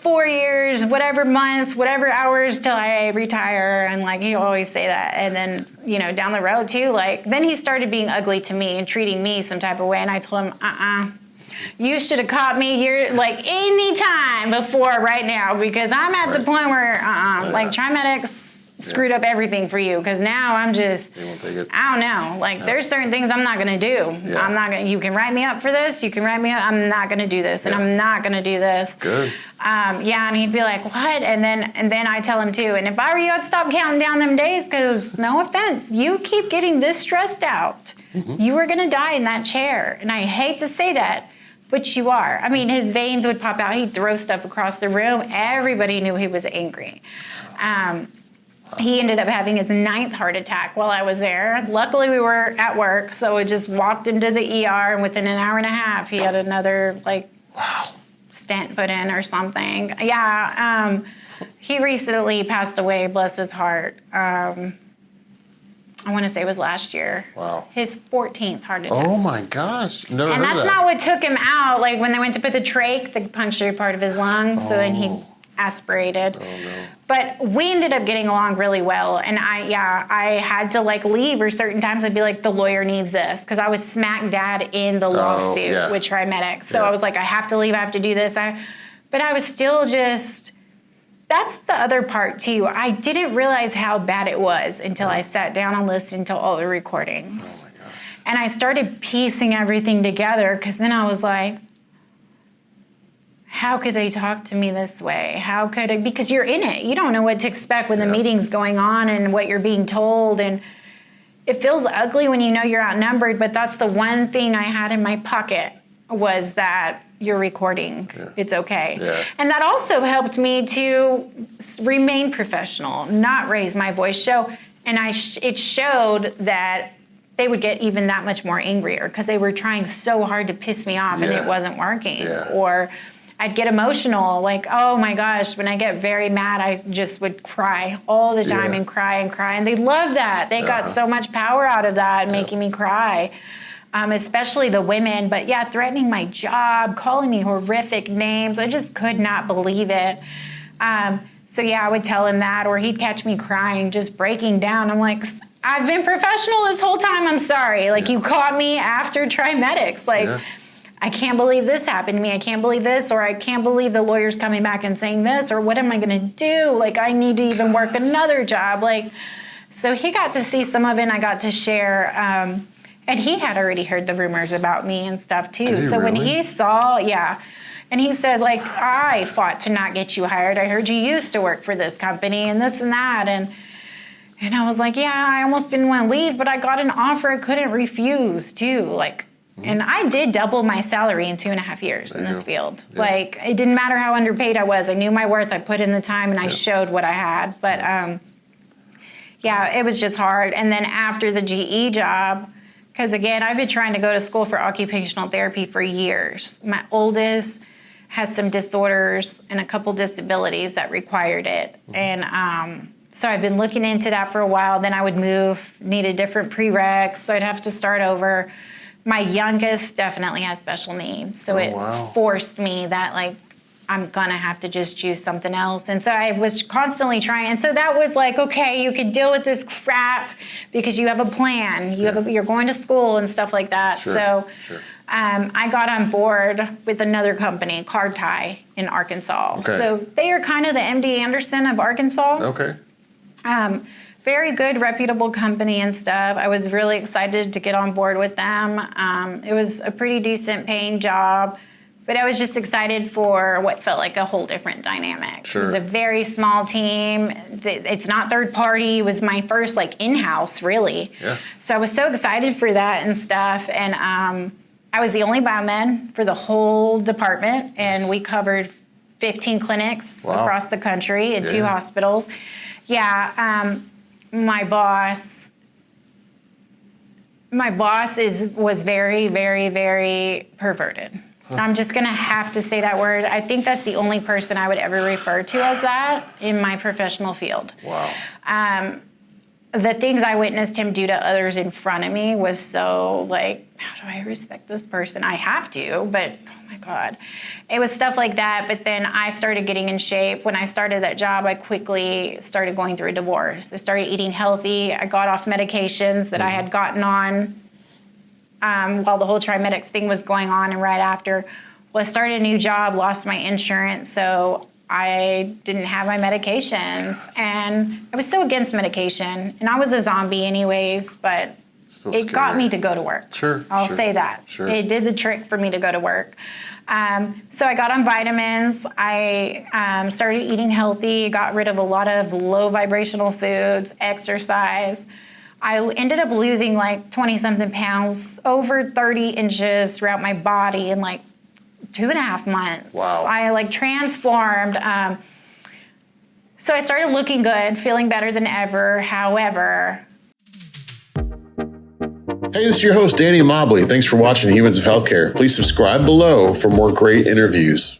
4 years, whatever months, whatever hours till I retire. And he'd always say that. And then, down the road too, then he started being ugly to me and treating me some type of way. And I told him, you should have caught me here any time before right now, because I'm at the point where, Trimedics screwed up everything for you, because now I'm just, I don't know. There's certain things I'm not going to do. Yeah. I'm not going to, you can write me up for this, you can write me up, I'm not going to do this, and I'm not going to do this. Good. And he'd be like, what? And then I tell him too, and if I were you, I'd stop counting down them days, because no offense, you keep getting this stressed out, you are going to die in that chair. And I hate to say that, but you are. I mean, his veins would pop out. He'd throw stuff across the room. Everybody knew he was angry. He ended up having his 9th heart attack while I was there. Luckily, we were at work, so we just walked into the ER, and within an hour and a half, he had another, stent put in or something. Yeah, he recently passed away, bless his heart. I want to say it was last year. Wow. His 14th heart attack. Oh my gosh. Never and heard of that's that. not what took him out. When they went to put the trach, they punctured part of his lung, so then he aspirated. Oh no. But we ended up getting along really well. And I had to leave, or certain times I'd be like, the lawyer needs this. Because I was smack dab in the lawsuit with Trimedics. So I was like, I have to leave, I have to do this. But I was still just, that's the other part too. I didn't realize how bad it was until I sat down and listened to all the recordings. Oh my gosh. And I started piecing everything together, because then I was like, how could they talk to me this way? How could it? Because you're in it. You don't know what to expect when the meeting's going on and what you're being told. And it feels ugly when you know you're outnumbered, but that's the one thing I had in my pocket, was that you're recording. Yeah. It's okay. Yeah. And that also helped me to remain professional, not raise my voice. And it showed that they would get even that much more angrier, because they were trying so hard to piss me off and it wasn't working. Yeah. Or I'd get emotional, oh my gosh, when I get very mad, I just would cry all the time and cry. And they loved that. They got so much power out of that, making me cry, especially the women. But threatening my job, calling me horrific names. I just could not believe it. So I would tell him that, or he'd catch me crying, just breaking down. I'm like, I've been professional this whole time. I'm sorry. You caught me after Trimedics. I can't believe this happened to me. I can't believe this, or I can't believe the lawyer's coming back and saying this, or what am I going to do? I need to even work another job. So he got to see some of it, and I got to share. And he had already heard the rumors about me and stuff too. Did he So when really? he saw, and he said, like, I fought to not get you hired. I heard you used to work for this company and this and that. And I was like, yeah, I almost didn't want to leave, but I got an offer I couldn't refuse too. Like, and I did double my salary in 2.5 years in this field. Yeah. Like, it didn't matter how underpaid I was. I knew my worth. I put in the time and I showed what I had. But yeah, it was just hard. And then after the GE job, because again, I've been trying to go to school for occupational therapy for years. My oldest has some disorders and a couple disabilities that required it. And so I've been looking into that for a while. Then I would move, needed different prereqs, so I'd have to start over. My youngest definitely has special needs. So it forced me that, like, I'm gonna have to just choose something else. And so I was constantly trying. And so that was like, okay, you could deal with this crap because you have a plan. You're going to school and stuff like that. So I got on board with another company, Card Tie in Arkansas. Okay. So they are kind of the MD Anderson of Arkansas. Okay. Very good, reputable company and stuff. I was really excited to get on board with them. It was a pretty decent paying job. But I was just excited for what felt like a whole different dynamic. Sure. It was a very small team. It's not third party. It was my first, like, in-house, really. Yeah. So I was so excited for that and stuff. And I was the only biomed for the whole department. And we covered 15 clinics across the country and 2 hospitals. Yeah, my boss was very, very, very perverted. I'm just going to have to say that word. I think that's the only person I would ever refer to as that in my professional field. Wow. The things I witnessed him do to others in front of me was so, like, how do I respect this person? I have to, but oh my God. It was stuff like that, but then I started getting in shape. When I started that job, I quickly started going through a divorce. I started eating healthy. I got off medications that I had gotten on while the whole Trimedics thing was going on, and right after, I started a new job, lost my insurance, so I didn't have my medications, and I was so against medication, and I was a zombie anyways, but it got me to go to work. I'll say that. It did the trick for me to go to work. So I got on vitamins. I started eating healthy, got rid of a lot of low vibrational foods, exercise. I ended up losing like 20-something pounds, over 30 inches throughout my body in like 2.5 months. Wow. I like transformed. So I started looking good, feeling better than ever. However, Hey, this is your host, Danny Mobley. Thanks for watching Humans of Healthcare. Please subscribe below for more great interviews.